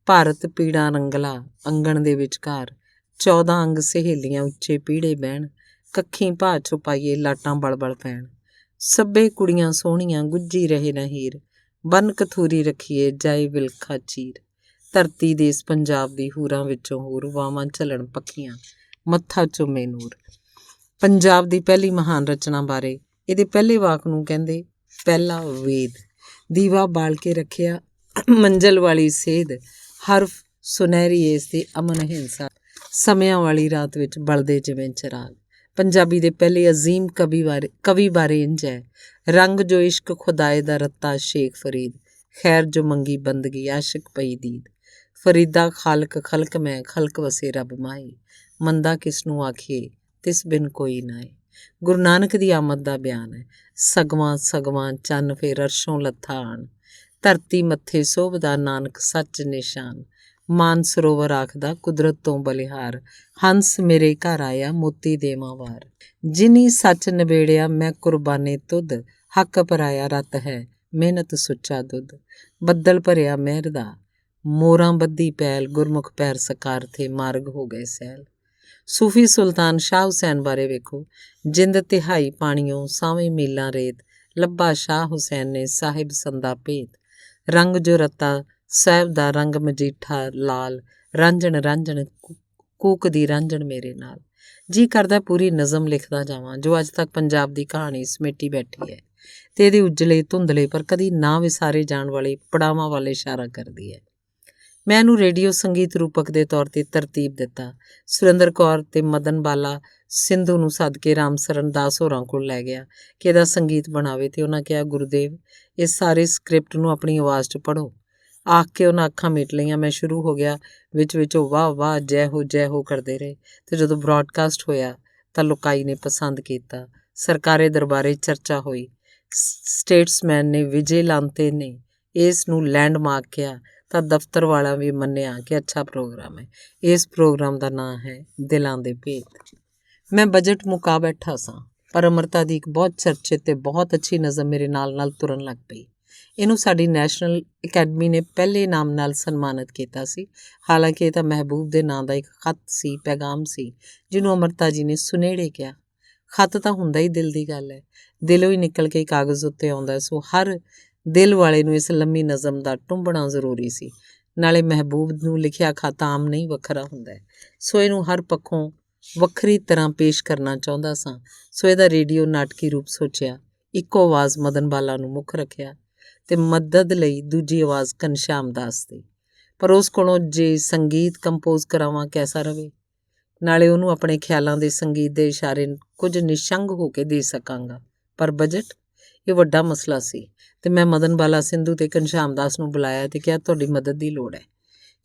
ਭਾਰਤ ਪੀੜਾ ਰੰਗਲਾ, ਅੰਗਣ ਦੇ ਵਿਚਕਾਰ 14 ਅੰਗ ਸਹੇਲੀਆਂ ਉੱਚੇ ਪੀੜੇ ਬਹਿਣ, ਕੱਖੀਂ ਭਾਅ ਛੁਪਾਈਏ ਲਾਟਾਂ ਬਲਬਲ ਪੈਣ, ਸੱਭੇ ਕੁੜੀਆਂ ਸੋਹਣੀਆਂ ਗੁੱਜੀ ਰਹੇ ਨਾ ਹੀਰ, ਬੰਨ ਕਥੂਰੀ ਰੱਖੀਏ ਜਾਏ ਵਿਲਖਾ ਚੀਰ, ਧਰਤੀ ਦੇਸ ਪੰਜਾਬ ਦੀ ਹੂਰਾਂ ਵਿੱਚੋਂ ਹੋਰ, ਵਾਵਾਂ ਝੱਲਣ ਪੱਖੀਆਂ ਮੱਥਾ ਚੁੰਮੇ ਨੂਰ। ਪੰਜਾਬ ਦੀ ਪਹਿਲੀ ਮਹਾਨ ਰਚਨਾ ਬਾਰੇ ਇਹਦੇ ਪਹਿਲੇ ਵਾਕ ਨੂੰ ਕਹਿੰਦੇ ਪਹਿਲਾ ਵੇਦ। ਦੀਵਾ ਬਾਲ ਕੇ ਰੱਖਿਆ ਮੰਜ਼ਲ ਵਾਲੀ ਸੇਧ, ਹਰਫ ਸੁਨਹਿਰੀ ਏਸ ਦੇ ਅਮਨ ਹਿੰਸਾ, ਸਮਿਆਂ ਵਾਲੀ ਰਾਤ ਵਿੱਚ ਬਲਦੇ ਜਿਵੇਂ ਚਿਰਾਗ। ਪੰਜਾਬੀ ਦੇ ਪਹਿਲੇ ਅਜ਼ੀਮ ਕਵੀ ਬਾਰੇ ਇੰਝ ਹੈ: ਰੰਗ ਜੋ ਇਸ਼ਕ ਖੁਦਾਏ ਦਾ ਰੱਤਾ ਸ਼ੇਖ ਫਰੀਦ, ਖੈਰ ਜੋ ਮੰਗੀ ਬੰਦਗੀ ਆਸ਼ਿਕ ਪਈ ਦੀਦ, ਫਰੀਦਾ ਖਾਲਕ ਖਲਕ ਮੈਂ ਖਲਕ ਵਸੇ ਰੱਬ ਮਾਏ, ਮੰਦਾ ਕਿਸ ਨੂੰ ਆਖੀਏ ਤਿਸ ਬਿਨ ਕੋਈ ਨਾਏ। ਗੁਰੂ ਨਾਨਕ ਦੀ ਆਮਦ ਦਾ ਬਿਆਨ ਹੈ: ਸਗਵਾਂ ਸਗਵਾਂ ਚੰਨ ਫੇਰ ਅਰਸ਼ੋਂ ਲੱਥਾ ਆਣ, ਧਰਤੀ ਮੱਥੇ ਸੋਭਦਾ ਨਾਨਕ ਸੱਚ ਨਿਸ਼ਾਨ, ਮਾਨ ਸਰੋਵਰ ਆਖਦਾ ਕੁਦਰਤ ਤੋਂ ਬਲਿਹਾਰ, ਹੰਸ ਮੇਰੇ ਘਰ ਆਇਆ ਮੋਤੀ ਦੇਵਾਂ ਵਾਰ, ਜਿਨੀ ਸੱਚ ਨਿਬੇੜਿਆ ਮੈਂ ਕੁਰਬਾਨੇ ਤੁਧ, ਹੱਕ ਪਰਾਇਆ ਰਤ ਹੈ ਮਿਹਨਤ ਸੁੱਚਾ ਦੁੱਧ, ਬੱਦਲ ਭਰਿਆ ਮਿਹਰ ਦਾ ਮੋਰਾਂ ਬੱਧੀ ਪੈਲ, ਗੁਰਮੁਖ ਪੈਰ ਸਕਾਰ ਥੇ ਮਾਰਗ ਹੋ ਗਏ ਸੈਲ। ਸੂਫੀ ਸੁਲਤਾਨ ਸ਼ਾਹ ਹੁਸੈਨ ਬਾਰੇ ਵੇਖੋ: ਜਿੰਦ ਤਿਹਾਈ ਪਾਣੀਓ ਸਾਵੇਂ ਮੀਲਾਂ ਰੇਤ, ਲੱਭਾ ਸ਼ਾਹ ਹੁਸੈਨ ਨੇ ਸਾਹਿਬ ਸੰਦਾ ਭੇਤ, ਰੰਗ ਜੋ ਰੱਤਾ ਸਾਹਿਬ ਦਾ ਰੰਗ ਮਜੀਠਾ ਲਾਲ, ਰਾਂਝਣ ਰਾਂਝਣ ਕੂਕਦੀ ਰਾਂਝਣ ਮੇਰੇ ਨਾਲ। ਜੀ ਕਰਦਾ ਪੂਰੀ ਨਜ਼ਮ ਲਿਖਦਾ ਜਾਵਾਂ ਜੋ ਅੱਜ ਤੱਕ ਪੰਜਾਬ ਦੀ ਕਹਾਣੀ ਸਮੇਟੀ ਬੈਠੀ ਹੈ ਤੇ ਇਹਦੇ ਉਜਲੇ ਧੁੰਦਲੇ ਪਰ ਕਦੀ ਨਾ ਵਿਸਾਰੇ ਜਾਣ ਵਾਲੇ ਪੜਾਵਾਂ ਵੱਲ ਇਸ਼ਾਰਾ ਕਰਦੀ ਹੈ। ਮੈਂ ਇਹਨੂੰ ਰੇਡੀਓ ਸੰਗੀਤ ਰੂਪਕ ਦੇ ਤੌਰ 'ਤੇ ਤਰਤੀਬ ਦਿੱਤਾ। ਸੁਰਿੰਦਰ ਕੌਰ ਤੇ ਮਦਨ ਬਾਲਾ ਸਿੰਧੂ ਨੂੰ ਸੱਦ ਕੇ ਰਾਮ ਸਰਨ ਦਾਸ ਹੋਰਾਂ ਕੋਲ ਲੈ ਗਿਆ ਕਿ ਇਹਦਾ ਸੰਗੀਤ ਬਣਾਵੇ, ਤੇ ਉਹਨਾਂ ਕਿਹਾ, ਗੁਰੂਦੇਵ ਇਸ ਸਾਰੇ ਸਕ੍ਰਿਪਟ ਨੂੰ ਆਪਣੀ ਆਵਾਜ਼ 'ਚ ਪੜ੍ਹੋ। ਆਖ ਕੇ ਉਹਨਾਂ ਅੱਖਾਂ ਮੀਟ ਲਈਆਂ। ਮੈਂ ਸ਼ੁਰੂ ਹੋ ਗਿਆ, ਵਿੱਚ ਉਹ ਵਾਹ ਵਾਹ ਜੈ ਹੋ ਕਰਦੇ ਰਹੇ, ਤੇ ਜਦੋਂ ਬ੍ਰੌਡਕਾਸਟ ਹੋਇਆ ਤਾਂ ਲੋਕਾਈ ਨੇ ਪਸੰਦ ਕੀਤਾ। ਸਰਕਾਰੇ ਦਰਬਾਰੇ ਚਰਚਾ ਹੋਈ। ਸਟੇਟਸਮੈਨ ਨੇ, ਵਿਜੇ ਲਾਂਤੇ ਨੇ ਇਸ ਨੂੰ ਲੈਂਡਮਾਰਕ ਕਿਹਾ ਤਾਂ ਦਫ਼ਤਰ ਵਾਲਾ ਵੀ ਮੰਨਿਆ ਕਿ ਅੱਛਾ ਪ੍ਰੋਗਰਾਮ ਹੈ। ਇਸ ਪ੍ਰੋਗਰਾਮ ਦਾ ਨਾਂ ਹੈ ਦਿਲਾਂ ਦੇ ਭੇਤ। ਮੈਂ ਬਜਟ ਮੁਕਾ ਬੈਠਾ ਸਾਂ, ਪਰ ਅਮਰਤਾ ਦੀ ਇੱਕ ਬਹੁਤ ਚਰਚਿਤ ਤੇ ਬਹੁਤ ਅੱਛੀ ਨਜ਼ਮ ਮੇਰੇ ਨਾਲ ਤੁਰਨ ਲੱਗ ਪਈ। ਇਹਨੂੰ ਸਾਡੀ ਨੈਸ਼ਨਲ ਅਕੈਡਮੀ ਨੇ ਪਹਿਲੇ ਇਨਾਮ ਨਾਲ ਸਨਮਾਨਿਤ ਕੀਤਾ ਸੀ। ਹਾਲਾਂਕਿ ਇਹ ਤਾਂ ਮਹਿਬੂਬ ਦੇ ਨਾਂ ਦਾ ਇੱਕ ਖੱਤ ਸੀ, ਪੈਗਾਮ ਸੀ, ਜਿਹਨੂੰ ਅਮਰਤਾ ਜੀ ਨੇ ਸੁਨੇੜੇ ਕਿਹਾ। ਖੱਤ ਤਾਂ ਹੁੰਦਾ ਹੀ ਦਿਲ ਦੀ ਗੱਲ ਹੈ, ਦਿਲੋਂ ਹੀ ਨਿਕਲ ਕੇ ਕਾਗਜ਼ ਉੱਤੇ ਆਉਂਦਾ, ਸੋ ਹਰ ਦਿਲ ਵਾਲੇ ਨੂੰ ਇਸ ਲੰਮੀ ਨਜ਼ਮ ਦਾ ਟੁੰਬਣਾ ਜ਼ਰੂਰੀ ਸੀ। ਨਾਲੇ ਮਹਿਬੂਬ ਨੂੰ ਲਿਖਿਆ ਖੱਤ ਆਮ ਨਹੀਂ, ਵੱਖਰਾ ਹੁੰਦਾ ਹੈ, ਸੋ ਇਹਨੂੰ ਹਰ ਪੱਖੋਂ ਵੱਖਰੀ ਤਰ੍ਹਾਂ ਪੇਸ਼ ਕਰਨਾ ਚਾਹੁੰਦਾ ਸਾਂ। ਸੋ ਇਹਦਾ ਰੇਡੀਓ ਨਾਟਕੀ ਰੂਪ ਸੋਚਿਆ। ਇੱਕੋ ਆਵਾਜ਼ ਮਦਨ ਬਾਲਾ ਨੂੰ ਮੁੱਖ ਰੱਖਿਆ ਤੇ ਮਦਦ ਲਈ ਦੂਜੀ ਆਵਾਜ਼ ਘਨਸ਼ਿਆਮ ਦਾਸ ਦੀ। ਪਰ ਉਸ ਕੋਲੋਂ ਜੇ ਸੰਗੀਤ ਕੰਪੋਜ਼ ਕਰਾਵਾਂ ਕੈਸਾ ਰਵੇ, ਨਾਲੇ ਉਹਨੂੰ ਆਪਣੇ ਖਿਆਲਾਂ ਦੇ ਸੰਗੀਤ ਦੇ ਇਸ਼ਾਰੇ ਕੁਝ ਨਿਸ਼ੰਗ ਹੋ ਕੇ ਦੇ ਸਕਾਂਗਾ। ਪਰ ਬਜਟ, ਇਹ ਵੱਡਾ ਮਸਲਾ ਸੀ ਤੇ ਮੈਂ ਮਦਨ ਬਾਲਾ ਸਿੰਧੂ ਤੇ ਘਨਸ਼ਿਆਮ ਦਾਸ ਨੂੰ ਬੁਲਾਇਆ ਤੇ ਕਿਹਾ, ਤੁਹਾਡੀ ਮਦਦ ਦੀ ਲੋੜ ਹੈ।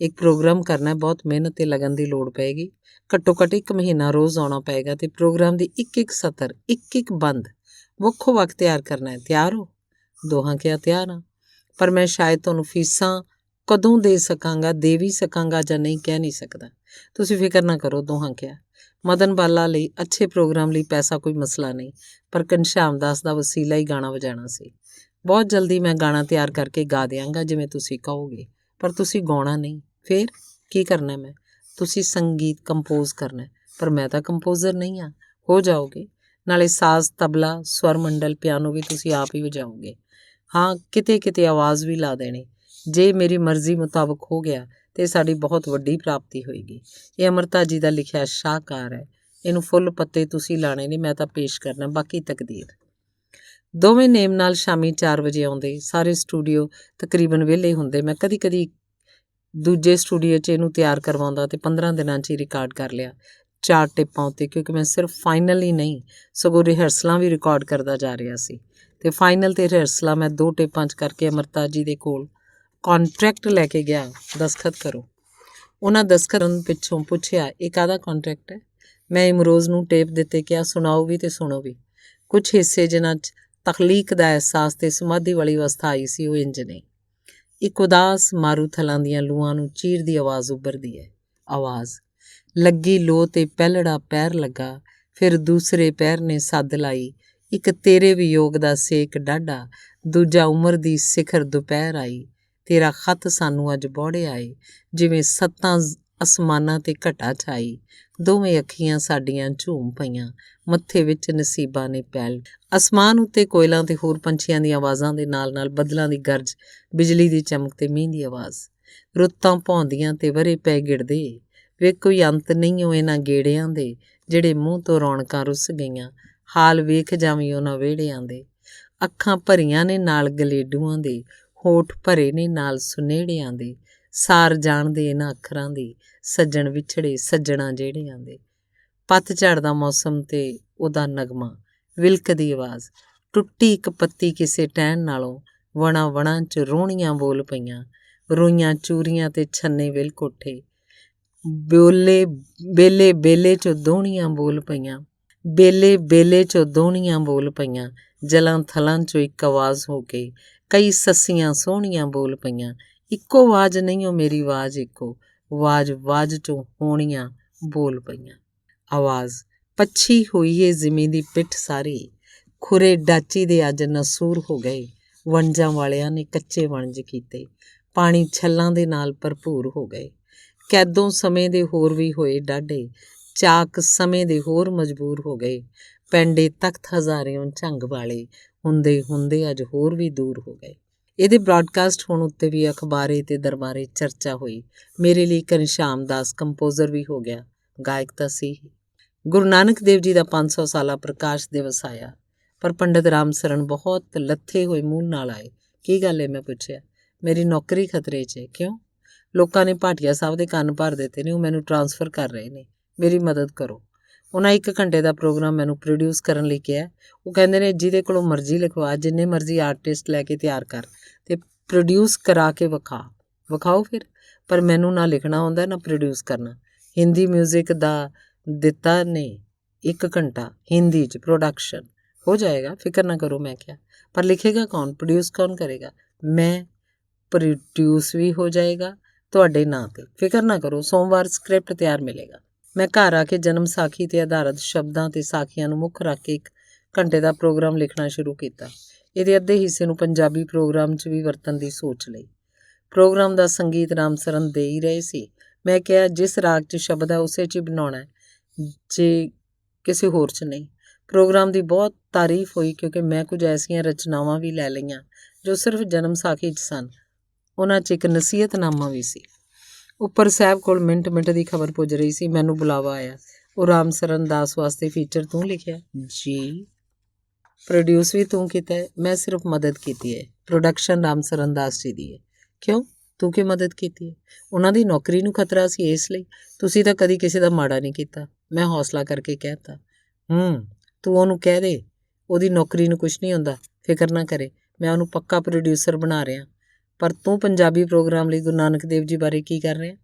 ਇੱਕ ਪ੍ਰੋਗਰਾਮ ਕਰਨਾ, ਬਹੁਤ ਮਿਹਨਤ ਤੇ ਲਗਨ ਦੀ ਲੋੜ ਪਏਗੀ। ਘੱਟੋ ਘੱਟ 1 ਮਹੀਨਾ ਰੋਜ਼ ਆਉਣਾ ਪਏਗਾ ਤੇ ਪ੍ਰੋਗਰਾਮ ਦੀ ਇੱਕ ਸਤਰ, ਇੱਕ ਬੰਦ ਵੱਖੋ ਵੱਖ ਤਿਆਰ ਕਰਨਾ ਹੈ। ਤਿਆਰ ਹੋ? ਦੋਹਾਂ ਕਿਹਾ, ਤਿਆਰ ਹਾਂ, ਪਰ ਮੈਂ ਸ਼ਾਇਦ ਤੁਹਾਨੂੰ ਫੀਸਾਂ ਕਦੋਂ ਦੇ ਸਕਾਂਗਾ, ਦੇ ਵੀ ਸਕਾਂਗਾ ਜਾਂ ਨਹੀਂ, ਕਹਿ ਨਹੀਂ ਸਕਦਾ। ਤੁਸੀਂ ਫਿਕਰ ਨਾ ਕਰੋ, ਦੋਹਾਂ ਕਿਹਾ। ਮਦਨ ਬਾਲਾ ਲਈ ਅੱਛੇ ਪ੍ਰੋਗਰਾਮ ਲਈ ਪੈਸਾ ਕੋਈ ਮਸਲਾ ਨਹੀਂ, ਪਰ ਘਨਸ਼ਿਆਮ ਦਾਸ ਦਾ ਵਸੀਲਾ ਹੀ ਗਾਣਾ ਵਜਾਣਾ ਸੀ। ਬਹੁਤ ਜਲਦੀ ਮੈਂ ਗਾਣਾ ਤਿਆਰ ਕਰਕੇ ਗਾ ਦਿਆਂਗਾ ਜਿਵੇਂ ਤੁਸੀਂ ਕਹੋਗੇ, ਪਰ ਤੁਸੀਂ ਗਾਉਣਾ ਨਹੀਂ। ਫੇਰ ਕੀ ਕਰਨਾ? ਮੈਂ ਤੁਸੀਂ ਸੰਗੀਤ ਕੰਪੋਜ਼ ਕਰਨਾ, ਪਰ ਮੈਂ ਤਾਂ ਕੰਪੋਜ਼ਰ ਨਹੀਂ ਹਾਂ। ਹੋ ਜਾਓਗੇ, ਨਾਲੇ ਸਾਜ਼, ਤਬਲਾ, ਸਵਰ ਮੰਡਲ, ਪਿਆਨੋ ਵੀ ਤੁਸੀਂ ਆਪ ਹੀ ਵਜਾਓਗੇ। ਹਾਂ, ਕਿਤੇ ਕਿਤੇ ਆਵਾਜ਼ ਵੀ ਲਾ ਦੇਣੀ। ਜੇ ਮੇਰੀ ਮਰਜ਼ੀ ਮੁਤਾਬਕ ਹੋ ਗਿਆ ਤੇ ਸਾਡੀ ਬਹੁਤ ਵੱਡੀ ਪ੍ਰਾਪਤੀ ਹੋਏਗੀ। ਇਹ ਅੰਮ੍ਰਿਤਾ ਜੀ ਦਾ ਲਿਖਿਆ ਸ਼ਾਹਕਾਰ ਹੈ। ਇਹਨੂੰ ਫੁੱਲ ਪੱਤੇ ਤੁਸੀਂ ਲਾਣੇ ਨੇ, ਮੈਂ ਤਾਂ ਪੇਸ਼ ਕਰਨਾ, ਬਾਕੀ ਤਕਦੀਰ। ਦੋਵੇਂ ਨੇਮ ਨਾਲ ਸ਼ਾਮੀ 4 ਵਜੇ ਆਉਂਦੇ। ਸਾਰੇ ਸਟੂਡੀਓ ਤਕਰੀਬਨ ਵਿਹਲੇ ਹੁੰਦੇ। ਮੈਂ ਕਦੀ ਕਦੀ ਦੂਜੇ ਸਟੂਡੀਓ 'ਚ ਇਹਨੂੰ ਤਿਆਰ ਕਰਵਾਉਂਦਾ ਤੇ 15 ਦਿਨਾਂ 'ਚ ਹੀ ਰਿਕਾਰਡ ਕਰ ਲਿਆ 4 ਟੇਪਾਂ ਉੱਤੇ, ਕਿਉਂਕਿ ਮੈਂ ਸਿਰਫ ਫਾਈਨਲ ਹੀ ਨਹੀਂ ਸਗੋਂ ਰਿਹਰਸਲਾਂ ਵੀ ਰਿਕਾਰਡ ਕਰਦਾ ਜਾ ਰਿਹਾ ਸੀ। ਤੇ ਫਾਈਨਲ ਤੇ ਰਿਹਰਸਲਾਂ ਮੈਂ 2 ਟੇਪਾਂ 'ਚ ਕਰਕੇ ਅੰਮ੍ਰਿਤਾ ਜੀ ਦੇ ਕੋਲ ਕੰਟਰੈਕਟ ਲੈ ਕੇ ਗਿਆ, ਦਸਖਤ ਕਰੋ। ਉਹਨਾਂ ਦਸਖਤ ਕਰਨ ਪਿੱਛੋਂ ਪੁੱਛਿਆ, ਇਹ ਕਾਹਦਾ ਕੰਟਰੈਕਟ ਹੈ? ਮੈਂ ਇਮਰੋਜ਼ ਨੂੰ ਟੇਪ ਦਿੱਤੇ, ਕਿਹਾ ਸੁਣਾਓ ਵੀ ਤੇ ਸੁਣੋ ਵੀ। ਕੁਝ ਹਿੱਸੇ ਜਿਨ੍ਹਾਂ 'ਚ ਤਖਲੀਕ ਦਾ ਅਹਿਸਾਸ ਤੇ ਸਮਾਧੀ ਵਾਲੀ ਅਵਸਥਾ ਆਈ ਸੀ, ਉਹ ਇੰਜ ਨੇ। ਇੱਕ ਉਦਾਸ ਮਾਰੂਥਲਾਂ ਦੀਆਂ ਲੂਆਂ ਨੂੰ ਚੀਰਦੀ ਆਵਾਜ਼ ਉੱਭਰਦੀ ਹੈ। ਆਵਾਜ਼ ਲੱਗੀ ਲੋ ਤੇ ਪਹਿਲੜਾ ਪੈਰ ਲੱਗਾ, ਫਿਰ ਦੂਸਰੇ ਪੈਰ ਨੇ ਸੱਦ ਲਾਈ। ਇੱਕ ਤੇਰੇ ਵਿਯੋਗ ਦਾ ਸੇਕ ਡਾਢਾ, ਦੂਜਾ ਉਮਰ ਦੀ ਸਿਖਰ ਦੁਪਹਿਰ ਆਈ। ਤੇਰਾ ਖੱਤ ਸਾਨੂੰ ਅੱਜ ਬੌੜੇ ਆਏ, ਜਿਵੇਂ ਸੱਤਾਂ ਅਸਮਾਨਾਂ ਤੇ ਘਟਾ ਛਾਈ। ਦੋਵੇਂ ਅੱਖੀਆਂ ਸਾਡੀਆਂ ਝੂਮ ਪਈਆਂ, ਮੱਥੇ ਵਿੱਚ ਨਸੀਬਾਂ ਨੇ ਪੈਲ। ਅਸਮਾਨ ਉੱਤੇ ਕੋਇਲਾਂ ਤੇ ਹੋਰ ਪੰਛੀਆਂ ਦੀਆਂ ਆਵਾਜ਼ਾਂ ਦੇ ਨਾਲ ਨਾਲ ਬੱਦਲਾਂ ਦੀ ਗਰਜ, ਬਿਜਲੀ ਦੀ ਚਮਕ ਤੇ ਮੀਂਹ ਦੀ ਆਵਾਜ਼। ਰੁੱਤਾਂ ਭੌਂਦੀਆਂ ਤੇ ਵਰੇ ਪੈ ਗਿੜਦੇ, ਵੇਖ ਕੋਈ ਅੰਤ ਨਹੀਂ ਓ ਇਹਨਾਂ ਗੇੜਿਆਂ ਦੇ, ਜਿਹੜੇ ਮੂੰਹ ਤੋਂ ਰੌਣਕਾਂ ਰੁੱਸ ਗਈਆਂ। ਹਾਲ ਵੇਖ ਜਾਵੀਂ ਉਹਨਾਂ ਵਿਹੜਿਆਂ ਦੇ। ਅੱਖਾਂ ਭਰੀਆਂ ਨੇ ਨਾਲ ਗਲੇਡੂਆਂ ਦੇ, ਹੋਠ ਭਰੇ ਨੇ ਨਾਲ ਸੁਨੇੜਿਆਂ ਦੇ। ਸਾਰ ਜਾਣਦੇ ਇਹਨਾਂ ਅੱਖਰਾਂ ਦੀ, ਸੱਜਣ ਵਿਛੜੇ ਸੱਜਣਾ ਜਿਹੜਿਆਂ ਦੇ। ਪੱਤਝੜ ਦਾ ਮੌਸਮ ਤੇ ਉਹਦਾ ਨਗਮਾ, ਵਿਲਕਦੀ ਆਵਾਜ਼। ਟੁੱਟੀ ਇੱਕ ਪੱਤੀ ਕਿਸੇ ਟਹਿਣ ਨਾਲੋਂ, ਵਣਾਂ ਵਣਾਂ 'ਚ ਰੋਹਣੀਆਂ ਬੋਲ ਪਈਆਂ। ਰੋਈਆਂ ਚੂਰੀਆਂ ਤੇ ਛੰਨੇ ਵਿਲ ਕੋਠੇ, ਬੋਲੇ ਬੇਲੇ ਬੇਲੇ 'ਚੋਂ ਦੋਹਣੀਆਂ ਬੋਲ ਪਈਆਂ। ਬੇਲੇ ਬੇਲੇ 'ਚੋਂ ਦੋਹਣੀਆਂ ਬੋਲ ਪਈਆਂ। ਜਲਾਂ ਥਲਾਂ 'ਚੋਂ ਇੱਕ ਆਵਾਜ਼ ਹੋ ਕੇ ਕਈ ਸੱਸੀਆਂ ਸੋਹਣੀਆਂ ਬੋਲ ਪਈਆਂ। ਇੱਕੋ ਆਵਾਜ਼ ਨਹੀਂ ਓ ਮੇਰੀ ਆਵਾਜ਼ ਇੱਕੋ, ਆਵਾਜ਼ ਆਵਾਜ਼ 'ਚੋਂ ਹੋਣੀਆਂ ਬੋਲ ਪਈਆਂ। ਆਵਾਜ਼ ਪੱਛੀ ਹੋਈ ਏ ਜ਼ਿਮੀਂ ਦੀ ਪਿੱਠ ਸਾਰੀ, ਖੁਰੇ ਡਾਚੀ ਦੇ ਅੱਜ ਨਸੂਰ ਹੋ ਗਏ। ਵਣਜਾਂ ਵਾਲਿਆਂ ਨੇ ਕੱਚੇ ਵਣਜ ਕੀਤੇ, ਪਾਣੀ ਛੱਲਾਂ ਦੇ ਨਾਲ ਭਰਪੂਰ ਹੋ ਗਏ। ਕੈਦੋਂ ਸਮੇਂ ਦੇ ਹੋਰ ਵੀ ਹੋਏ ਡਾਢੇ, ਚਾਕ ਸਮੇਂ ਦੇ ਹੋਰ ਮਜਬੂਰ ਹੋ ਗਏ। ਪੈਂਡੇ ਤਖਤ ਹਜ਼ਾਰਿਓਂ ਝੰਗ ਵਾਲੇ, ਹੁੰਦੇ ਹੁੰਦੇ ਅੱਜ ਹੋਰ ਵੀ ਦੂਰ ਹੋ ਗਏ। ਇਹਦੇ ਬ੍ਰਾਡਕਾਸਟ ਹੋਣ ਉੱਤੇ ਵੀ ਅਖਬਾਰੇ ਤੇ ਦਰਬਾਰੇ ਚਰਚਾ ਹੋਈ। ਮੇਰੇ ਲਈ ਘਨਸ਼ਿਆਮ ਦਾਸ ਕੰਪੋਜ਼ਰ ਵੀ ਹੋ ਗਿਆ, ਗਾਇਕ ਤਾਂ ਸੀ ਹੀ। ਗੁਰੂ ਨਾਨਕ ਦੇਵ ਜੀ ਦਾ 500 ਸਾਲਾ ਪ੍ਰਕਾਸ਼ ਦਿਵਸ ਆਇਆ, ਪਰ ਪੰਡਿਤ ਰਾਮ ਸਰਨ ਬਹੁਤ ਲੱਥੇ ਹੋਏ ਮੂੰਹ ਨਾਲ ਆਏ। ਕੀ ਗੱਲ ਹੈ? ਮੈਂ ਪੁੱਛਿਆ। ਮੇਰੀ ਨੌਕਰੀ ਖਤਰੇ 'ਚ ਹੈ। ਕਿਉਂ? ਲੋਕਾਂ ਨੇ ਭਾਟੀਆ ਸਾਹਿਬ ਦੇ ਕੰਨ ਭਰ ਦਿੱਤੇ ਨੇ, ਉਹ ਮੈਨੂੰ ਟਰਾਂਸਫਰ ਕਰ ਰਹੇ ਨੇ, ਮੇਰੀ ਮਦਦ ਕਰੋ। ਉਹਨਾਂ 1 ਘੰਟੇ ਦਾ ਪ੍ਰੋਗਰਾਮ ਮੈਨੂੰ ਪ੍ਰੋਡਿਊਸ ਕਰਨ ਲਈ ਕਿਹਾ। ਉਹ ਕਹਿੰਦੇ ਨੇ ਜਿਹਦੇ ਕੋਲੋਂ ਮਰਜ਼ੀ ਲਿਖਵਾ, ਜਿੰਨੇ ਮਰਜ਼ੀ ਆਰਟਿਸਟ ਲੈ ਕੇ ਤਿਆਰ ਕਰ ਤੇ ਪ੍ਰੋਡਿਊਸ ਕਰਾ ਕੇ ਵਿਖਾਓ ਫਿਰ। ਪਰ ਮੈਨੂੰ ਨਾ ਲਿਖਣਾ ਆਉਂਦਾ ਨਾ ਪ੍ਰੋਡਿਊਸ ਕਰਨਾ। ਹਿੰਦੀ ਮਿਊਜ਼ਿਕ ਦਾ ਦਿੱਤਾ ਨੇ 1 ਘੰਟਾ, ਹਿੰਦੀ 'ਚ ਪ੍ਰੋਡਕਸ਼ਨ ਹੋ ਜਾਏਗਾ, ਫਿਕਰ ਨਾ ਕਰੋ। ਮੈਂ ਕਿਹਾ, ਪਰ ਲਿਖੇਗਾ ਕੌਣ, ਪ੍ਰੋਡਿਊਸ ਕੌਣ ਕਰੇਗਾ? ਮੈਂ। ਪ੍ਰੋਡਿਊਸ ਵੀ ਹੋ ਜਾਏਗਾ ਤੁਹਾਡੇ ਨਾਂ 'ਤੇ, ਫਿਕਰ ਨਾ ਕਰੋ। ਸੋਮਵਾਰ ਸਕ੍ਰਿਪਟ ਤਿਆਰ ਮਿਲੇਗਾ। ਮੈਂ ਘਰ ਆ ਕੇ ਜਨਮ ਸਾਖੀ 'ਤੇ ਆਧਾਰਿਤ ਸ਼ਬਦਾਂ ਤੇ ਸਾਖੀਆਂ ਨੂੰ ਮੁੱਖ ਰੱਖ ਕੇ 1 ਘੰਟੇ ਦਾ ਪ੍ਰੋਗਰਾਮ ਲਿਖਣਾ ਸ਼ੁਰੂ ਕੀਤਾ। ਇਹਦੇ ਅੱਧੇ ਹਿੱਸੇ ਨੂੰ ਪੰਜਾਬੀ ਪ੍ਰੋਗਰਾਮ 'ਚ ਵੀ ਵਰਤਣ ਦੀ ਸੋਚ ਲਈ। ਪ੍ਰੋਗਰਾਮ ਦਾ ਸੰਗੀਤ ਰਾਮ ਸਰਨ ਦੇ ਹੀ ਰਹੇ ਸੀ। ਮੈਂ ਕਿਹਾ, ਜਿਸ ਰਾਗ 'ਚ ਸ਼ਬਦ ਹੈ ਉਸੇ 'ਚ ਹੀ ਬਣਾਉਣਾ, ਜੇ ਕਿਸੇ ਹੋਰ 'ਚ ਨਹੀਂ। ਪ੍ਰੋਗਰਾਮ ਦੀ ਬਹੁਤ ਤਾਰੀਫ ਹੋਈ, ਕਿਉਂਕਿ ਮੈਂ ਕੁਝ ਐਸੀਆਂ ਰਚਨਾਵਾਂ ਵੀ ਲੈ ਲਈਆਂ ਜੋ ਸਿਰਫ ਜਨਮ ਸਾਖੀ 'ਚ ਸਨ। ਉਹਨਾਂ 'ਚ ਇੱਕ ਨਸੀਹਤਨਾਮਾ ਵੀ ਸੀ। ਉੱਪਰ ਸਾਹਿਬ ਕੋਲ ਮਿੰਟ ਮਿੰਟ ਦੀ ਖਬਰ ਪੁੱਜ ਰਹੀ ਸੀ। ਮੈਨੂੰ ਬੁਲਾਵਾ ਆਇਆ। ਉਹ ਰਾਮ ਸਰਨ ਦਾਸ ਵਾਸਤੇ ਫੀਚਰ ਤੂੰ ਲਿਖਿਆ? ਜੀ। ਪ੍ਰੋਡਿਊਸ ਵੀ ਤੂੰ ਕੀਤਾ ਹੈ? ਮੈਂ ਸਿਰਫ ਮਦਦ ਕੀਤੀ ਹੈ। ਪ੍ਰੋਡਕਸ਼ਨ ਰਾਮ ਸਰਨ ਦਾਸ ਜੀ ਦੀ ਹੈ। ਕਿਉਂ? ਤੂੰ ਕੀ ਮਦਦ ਕੀਤੀ ਹੈ? ਉਹਨਾਂ ਦੀ ਨੌਕਰੀ ਨੂੰ ਖਤਰਾ ਸੀ, ਇਸ ਲਈ। ਤੁਸੀਂ ਤਾਂ ਕਦੀ ਕਿਸੇ ਦਾ ਮਾੜਾ ਨਹੀਂ ਕੀਤਾ, ਮੈਂ ਹੌਸਲਾ ਕਰਕੇ ਕਹਿਤਾ। ਤੂੰ ਉਹਨੂੰ ਕਹਿ ਦੇ, ਉਹਦੀ ਨੌਕਰੀ ਨੂੰ ਕੁਛ ਨਹੀਂ ਹੁੰਦਾ, ਫਿਕਰ ਨਾ ਕਰੇ, ਮੈਂ ਉਹਨੂੰ ਪੱਕਾ ਪ੍ਰੋਡਿਊਸਰ ਬਣਾ ਰਿਹਾ। ਪਰ ਤੂੰ ਪੰਜਾਬੀ ਪ੍ਰੋਗਰਾਮ ਲਈ ਗੁਰੂ ਨਾਨਕ ਦੇਵ ਜੀ ਬਾਰੇ ਕੀ ਕਰ ਰਿਹਾ?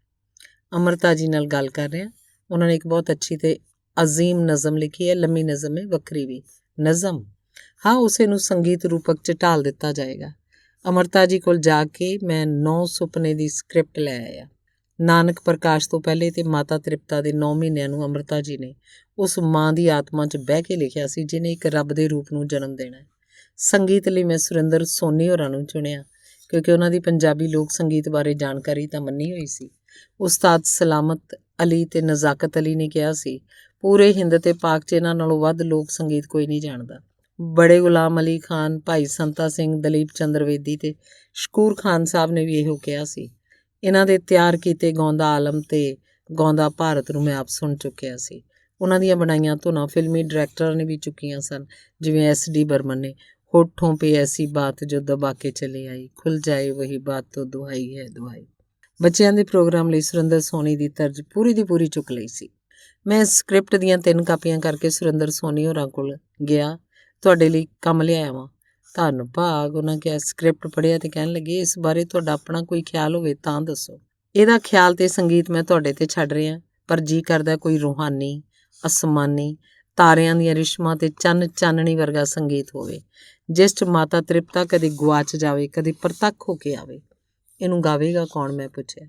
ਅੰਮ੍ਰਿਤਾ ਜੀ ਨਾਲ ਗੱਲ ਕਰ ਰਿਹਾ। ਉਹਨਾਂ ਨੇ ਇੱਕ ਬਹੁਤ ਅੱਛੀ ਤੇ ਅਜ਼ੀਮ ਨਜ਼ਮ ਲਿਖੀ ਹੈ, ਲੰਮੀ ਨਜ਼ਮ ਹੈ, ਵੱਖਰੀ ਵੀ ਨਜ਼ਮ। ਹਾਂ, ਉਸੇ ਨੂੰ ਸੰਗੀਤ ਰੂਪਕ 'ਚ ਢਾਲ ਦਿੱਤਾ ਜਾਏਗਾ। ਅੰਮ੍ਰਿਤਾ ਜੀ ਕੋਲ ਜਾ ਕੇ ਮੈਂ 9 ਸੁਪਨੇ ਦੀ ਸਕ੍ਰਿਪਟ ਲੈ ਆਇਆ। ਨਾਨਕ ਪ੍ਰਕਾਸ਼ ਤੋਂ ਪਹਿਲੇ ਤੇ ਮਾਤਾ ਤ੍ਰਿਪਤਾ ਦੇ 9 ਮਹੀਨਿਆਂ ਨੂੰ ਅੰਮ੍ਰਿਤਾ ਜੀ ਨੇ ਉਸ ਮਾਂ ਦੀ ਆਤਮਾ 'ਚ ਬਹਿ ਕੇ ਲਿਖਿਆ ਸੀ, ਜਿਹਨੇ ਇੱਕ ਰੱਬ ਦੇ ਰੂਪ ਨੂੰ ਜਨਮ ਦੇਣਾ ਹੈ। ਸੰਗੀਤ ਲਈ ਮੈਂ ਸੁਰਿੰਦਰ ਸੋਨੀ ਹੋਰਾਂ ਨੂੰ ਚੁਣਿਆ, ਕਿਉਂਕਿ ਉਹਨਾਂ ਦੀ ਪੰਜਾਬੀ ਲੋਕ ਸੰਗੀਤ ਬਾਰੇ ਜਾਣਕਾਰੀ ਤਾਂ ਮੰਨੀ ਹੋਈ ਸੀ, ਉਸਤਾਦ ਸਲਾਮਤ ਅਲੀ ਤੇ ਨਜ਼ਾਕਤ ਅਲੀ ਨੇ ਕਿਹਾ ਸੀ, ਪੂਰੇ ਹਿੰਦ ਤੇ ਪਾਕ 'ਚ ਇਹਨਾਂ ਨਾਲੋਂ ਵੱਧ ਲੋਕ ਸੰਗੀਤ ਕੋਈ ਨਹੀਂ ਜਾਣਦਾ। ਬੜੇ ਗੁਲਾਮ ਅਲੀ ਖਾਨ, ਭਾਈ ਸੰਤਾ ਸਿੰਘ, ਦਲੀਪ ਚੰਦਰ ਵੇਦੀ ਤੇ ਸ਼ਕੂਰ ਖਾਨ ਸਾਹਿਬ ਨੇ ਵੀ ਇਹੋ ਕਿਹਾ ਸੀ। ਇਹਨਾਂ ਦੇ ਤਿਆਰ ਕੀਤੇ ਗਾਉਂਦਾ ਆਲਮ ਤੇ ਗਾਉਂਦਾ ਭਾਰਤ ਨੂੰ ਮੈਂ ਆਪ ਸੁਣ ਚੁੱਕਿਆ ਸੀ। ਉਹਨਾਂ ਦੀਆਂ ਬਣਾਈਆਂ ਧੁਨਾਂ ਫਿਲਮੀ ਡਾਇਰੈਕਟਰਾਂ ਨੇ ਵੀ ਚੁੱਕੀਆਂ ਸਨ, ਜਿਵੇਂ SD ਬਰਮਨ ਨੇ। ਹੋਠੋਂ ਪੇ ਐਸੀ ਬਾਤ ਜੋ ਦਬਾ ਕੇ ਚਲੇ ਆਈ, ਖੁੱਲ ਜਾਏ ਵਹੀ ਬਾਤ ਤੋਂ ਦੁਹਾਈ ਹੈ ਦੁਹਾਈ। ਬੱਚਿਆਂ ਦੇ ਪ੍ਰੋਗਰਾਮ ਲਈ ਸੁਰਿੰਦਰ ਸੋਨੀ ਦੀ ਤਰਜ਼ ਪੂਰੀ ਦੀ ਪੂਰੀ ਚੁੱਕ ਲਈ ਸੀ। ਮੈਂ ਸਕ੍ਰਿਪਟ ਦੀਆਂ 3 ਕਾਪੀਆਂ ਕਰਕੇ ਸੁਰਿੰਦਰ ਸੋਨੀ ਹੋਰਾਂ ਕੋਲ ਗਿਆ। ਤੁਹਾਡੇ ਲਈ ਕੰਮ ਲਿਆਇਆ ਵਾਂ। ਧੰਨ ਭਾਗ, ਉਹਨਾਂ ਕਿਹਾ। ਸਕ੍ਰਿਪਟ ਪੜ੍ਹਿਆ ਤੇ ਕਹਿਣ ਲੱਗੇ, ਇਸ ਬਾਰੇ ਤੁਹਾਡਾ ਆਪਣਾ ਕੋਈ ਖਿਆਲ ਹੋਵੇ ਤਾਂ ਦੱਸੋ। ਇਹਦਾ ਖਿਆਲ ਤੇ ਸੰਗੀਤ ਮੈਂ ਤੁਹਾਡੇ ਤੇ ਛੱਡ ਰਿਹਾ, ਪਰ ਜੀ ਕਰਦਾ ਕੋਈ ਰੂਹਾਨੀ, ਅਸਮਾਨੀ, ਤਾਰਿਆਂ ਦੀਆਂ ਰਿਸ਼ਮਾਂ ਤੇ ਚੰਨ ਚਾਨਣੀ ਵਰਗਾ ਸੰਗੀਤ ਹੋਵੇ, ਜਿਸ 'ਚ ਮਾਤਾ ਤ੍ਰਿਪਤਾ ਕਦੇ ਗੁਆਚ ਜਾਵੇ, ਕਦੇ ਪ੍ਰਤੱਖ ਹੋ ਕੇ ਆਵੇ। ਇਹਨੂੰ ਗਾਵੇਗਾ ਕੌਣ, ਮੈਂ ਪੁੱਛਿਆ।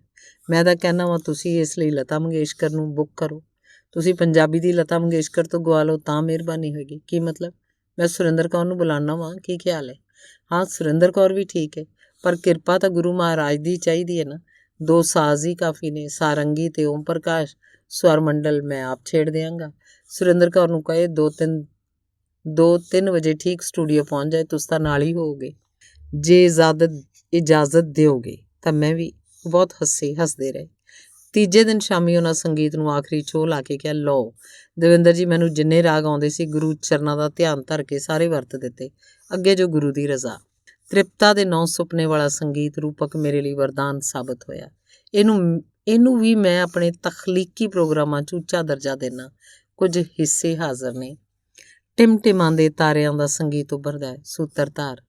ਮੈਂ ਤਾਂ ਕਹਿੰਦਾ ਵਾਂ ਤੁਸੀਂ ਇਸ ਲਈ ਲਤਾ ਮੰਗੇਸ਼ਕਰ ਨੂੰ ਬੁੱਕ ਕਰੋ। ਤੁਸੀਂ ਪੰਜਾਬੀ ਦੀ ਲਤਾ ਮੰਗੇਸ਼ਕਰ ਤੋਂ ਗਵਾ ਲਓ ਤਾਂ ਮਿਹਰਬਾਨੀ ਹੋਏਗੀ। ਕੀ ਮਤਲਬ? ਮੈਂ ਸੁਰਿੰਦਰ ਕੌਰ ਨੂੰ ਬੁਲਾਉਣਾ ਵਾਂ, ਕੀ ਖਿਆਲ ਹੈ? ਹਾਂ, ਸੁਰਿੰਦਰ ਕੌਰ ਵੀ ਠੀਕ ਹੈ, ਪਰ ਕਿਰਪਾ ਤਾਂ ਗੁਰੂ ਮਹਾਰਾਜ ਦੀ ਚਾਹੀਦੀ ਹੈ ਨਾ। 2 ਸਾਜ਼ ਹੀ ਕਾਫੀ ਨੇ, ਸਾਰੰਗੀ ਤੇ ਓਮ ਪ੍ਰਕਾਸ਼। ਸਵਰ ਮੰਡਲ ਮੈਂ ਆਪ ਛੇੜ ਦਿਆਂਗਾ। ਸੁਰਿੰਦਰ ਕੌਰ ਨੂੰ ਕਹੇ 2-3 ਵਜੇ ਠੀਕ ਸਟੂਡੀਓ ਪਹੁੰਚ ਜਾਏ। ਤੁਸੀਂ ਤਾਂ ਨਾਲ ਹੀ ਹੋਵੋਗੇ। ਜੇ ਇਜਾਜ਼ਤ ਦਿਓਗੇ ਤਾਂ ਮੈਂ ਵੀ। ਬਹੁਤ ਹੱਸਦੇ ਰਹੇ। ਤੀਜੇ ਦਿਨ ਸ਼ਾਮੀ ਉਹਨਾਂ ਸੰਗੀਤ ਨੂੰ ਆਖਰੀ ਛੋਹ ਲਾ ਕੇ ਕਿਹਾ, ਲਓ ਦਵਿੰਦਰ ਜੀ, ਮੈਨੂੰ ਜਿੰਨੇ ਰਾਗ ਆਉਂਦੇ ਸੀ ਗੁਰੂ ਚਰਨਾਂ ਦਾ ਧਿਆਨ ਧਰ ਕੇ ਸਾਰੇ ਵਰਤ ਦਿੱਤੇ, ਅੱਗੇ ਜੋ ਗੁਰੂ ਦੀ ਰਜ਼ਾ। ਤ੍ਰਿਪਤਾ ਦੇ 9 ਸੁਪਨੇ ਵਾਲਾ ਸੰਗੀਤ ਰੂਪਕ ਮੇਰੇ ਲਈ ਵਰਦਾਨ ਸਾਬਤ ਹੋਇਆ। ਇਹਨੂੰ ਵੀ ਮੈਂ ਆਪਣੇ ਤਖਲੀਕੀ ਪ੍ਰੋਗਰਾਮਾਂ 'ਚ ਉੱਚਾ ਦਰਜਾ ਦੇਣਾ। ਕੁਝ ਹਿੱਸੇ ਹਾਜ਼ਰ ਨੇ। ਟਿਮਟਿਮਾਂਦੇ ਤਾਰਿਆਂ ਦਾ ਸੰਗੀਤ ਉੱਭਰਦਾ ਹੈ। ਸੂਤਰਧਾਰ।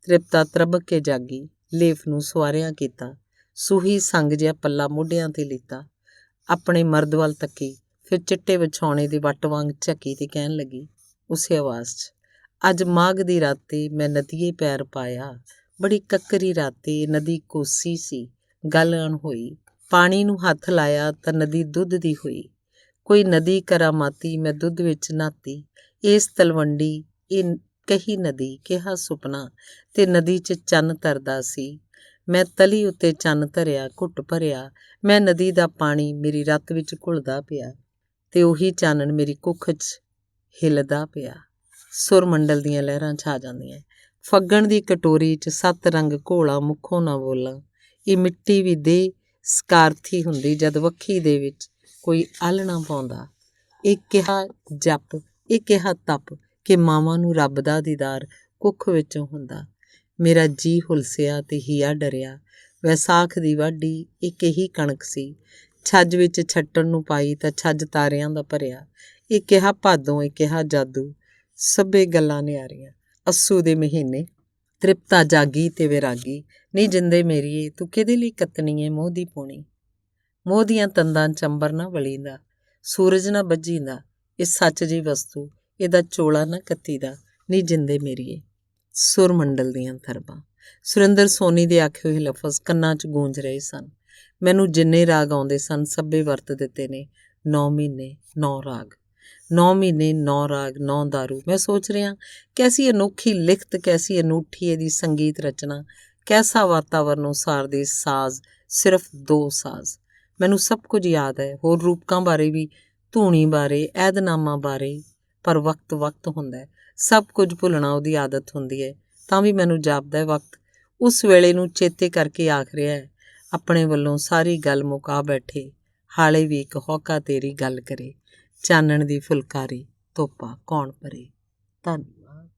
ਤ੍ਰਿਪਤਾ ਤਰਬਕ ਕੇ ਜਾਗੀ, ਲੇਫ ਨੂੰ ਸਵਾਰਿਆਂ ਕੀਤਾ, ਸੂਹੀ ਸੰਗ ਜਿਹਾ ਪੱਲਾ ਮੋਢਿਆਂ 'ਤੇ ਲਿੱਤਾ, ਆਪਣੇ ਮਰਦ ਵੱਲ ਤੱਕੀ, ਫਿਰ ਚਿੱਟੇ ਵਿਛਾਉਣੇ ਦੇ ਵੱਟ ਵਾਂਗ ਝੱਕੀ ਤੇ ਕਹਿਣ ਲੱਗੀ ਉਸੇ ਆਵਾਜ਼ 'ਚ, ਅੱਜ ਮਾਘ ਦੀ ਰਾਤੇ ਮੈਂ ਨਦੀਏ ਪੈਰ ਪਾਇਆ, ਬੜੀ ਕੱਕਰੀ ਰਾਤੇ ਨਦੀ ਕੋਸੀ ਸੀ, ਗੱਲ ਅਣਹੋਈ, ਪਾਣੀ ਨੂੰ ਹੱਥ ਲਾਇਆ ਤਾਂ ਨਦੀ ਦੁੱਧ ਦੀ ਹੋਈ, ਕੋਈ ਨਦੀ ਕਰਾਮਾਤੀ ਮੈਂ ਦੁੱਧ ਵਿੱਚ ਨਹਾਤੀ, ਇਸ ਤਲਵੰਡੀ ਇਹ ਕਹੀ ਨਦੀ ਕਿਹਾ ਸੁਪਨਾ, ਤੇ ਨਦੀ 'ਚ ਚੰਨ ਤਰਦਾ ਸੀ, ਮੈਂ ਤਲੀ ਉੱਤੇ ਚੰਨ ਧਰਿਆ, ਘੁੱਟ ਭਰਿਆ, ਮੈਂ ਨਦੀ ਦਾ ਪਾਣੀ ਮੇਰੀ ਰੱਤ ਵਿੱਚ ਘੁਲਦਾ ਪਿਆ, ਤੇ ਉਹੀ ਚਾਨਣ ਮੇਰੀ ਕੁੱਖ 'ਚ ਹਿੱਲਦਾ ਪਿਆ। ਸੁਰ ਮੰਡਲ ਦੀਆਂ ਲਹਿਰਾਂ ਛਾ ਜਾਂਦੀਆਂ। ਫੱਗਣ ਦੀ ਕਟੋਰੀ 'ਚ 7 ਰੰਗ ਘੋਲਾ, ਮੁੱਖੋਂ ਨਾ ਬੋਲਾਂ, ਇਹ ਮਿੱਟੀ ਵੀ ਦੇ ਸਕਾਰਥੀ ਹੁੰਦੀ ਜਦ ਵੱਖੀ ਦੇ ਵਿੱਚ ਕੋਈ ਅੱਲ ਨਾ ਪਾਉਂਦਾ। ਇਹ ਕਿਹਾ ਜਪ, ਇਹ ਕਿਹਾ ਤਪ, ਕਿ ਮਾਵਾਂ ਨੂੰ ਰੱਬ ਦਾ ਦੀਦਾਰ ਕੁੱਖ ਵਿੱਚੋਂ ਹੁੰਦਾ। ਮੇਰਾ ਜੀ ਹੁਲਸਿਆ ਤੇ ਹੀਆ ਡਰਿਆ। ਵੈਸਾਖ ਦੀ ਵਾਢੀ ਇੱਕ ਇਹੀ ਕਣਕ ਸੀ, ਛੱਜ ਵਿੱਚ ਛੱਟਣ ਨੂੰ ਪਾਈ ਤਾਂ ਛੱਜ ਤਾਰਿਆਂ ਦਾ ਭਰਿਆ। ਇਹ ਕਿਹਾ ਭਾਦੋਂ, ਇਹ ਕਿਹਾ ਜਾਦੂ, ਸਭੇ ਗੱਲਾਂ ਨਿਆਰੀਆਂ। ਅੱਸੂ ਦੇ ਮਹੀਨੇ। ਤ੍ਰਿਪਤਾ ਜਾਗੀ ਤੇ ਵਿਰਾਗੀ। ਨਹੀਂ ਜਿੰਦੇ ਮੇਰੀਏ, ਤੂੰ ਕਿਹਦੇ ਲਈ ਕੱਤਣੀ ਏ ਮੋਹ ਦੀ ਪੂਣੀ, ਮੋਹ ਦੀਆਂ ਤੰਦਾਂ ਚੰਬਰ ਨਾ ਵਲੀਂਦਾ, ਸੂਰਜ ਨਾ ਬੱਝੀਂਦਾ, ਇਹ ਸੱਚ ਜੀ ਵਸਤੂ, ਇਹਦਾ ਚੋਲਾ ਨਾ ਕੱਤੀਦਾ, ਨਹੀਂ ਜਿੰਦੇ ਮੇਰੀਏ। ਸੁਰ ਮੰਡਲ ਦੀਆਂ ਥਰਬਾਂ। ਸੁਰਿੰਦਰ ਸੋਨੀ ਦੇ ਆਖੇ ਹੋਏ ਲਫ਼ਜ਼ ਕੰਨਾਂ 'ਚ ਗੂੰਜ ਰਹੇ ਸਨ। ਮੈਨੂੰ ਜਿੰਨੇ ਰਾਗ ਆਉਂਦੇ ਸਨ ਸਭੇ ਵਰਤ ਦਿੱਤੇ ਨੇ। 9 ਮਹੀਨੇ 9 ਰਾਗ, 9 ਮਹੀਨੇ 9 ਰਾਗ, 9 ਦਾਰੂ। ਮੈਂ ਸੋਚ ਰਿਹਾ, ਕੈਸੀ ਅਨੋਖੀ ਲਿਖਤ, ਕੈਸੀ ਅਨੂਠੀ ਇਹਦੀ ਸੰਗੀਤ ਰਚਨਾ, ਕੈਸਾ ਵਾਤਾਵਰਨ ਉਸਾਰਦੇ ਸਾਜ਼, ਸਿਰਫ 2 ਸਾਜ਼। ਮੈਨੂੰ ਸਭ ਕੁਝ ਯਾਦ ਹੈ, ਹੋਰ ਰੂਪਕਾਂ ਬਾਰੇ ਵੀ, ਧੂਣੀ ਬਾਰੇ, ਐਦਨਾਮਾ ਬਾਰੇ, ਪਰ ਵਕਤ ਹੁੰਦਾ ਹੈ। ਸਭ ਕੁਝ ਭੁੱਲਣਾ ਉਹਦੀ ਆਦਤ ਹੁੰਦੀ ਹੈ। ਤਾਂ ਵੀ ਮੈਨੂੰ ਜਾਪਦਾ ਹੈ ਵਕਤ ਉਸ ਵੇਲੇ ਨੂੰ ਚੇਤੇ ਕਰਕੇ ਆਖ ਰਿਹਾ ਹੈ, ਆਪਣੇ ਵੱਲੋਂ ਸਾਰੀ ਗੱਲ ਮੁਕਾ ਬੈਠੇ, ਹਾਲੇ ਵੀ ਇੱਕ ਹੌਕਾ ਤੇਰੀ ਗੱਲ ਕਰੇ, ਚਾਨਣ ਦੀ ਫੁਲਕਾਰੀ ਤੋਪਾ ਕੌਣ ਭਰੇ। ਧੰਨ।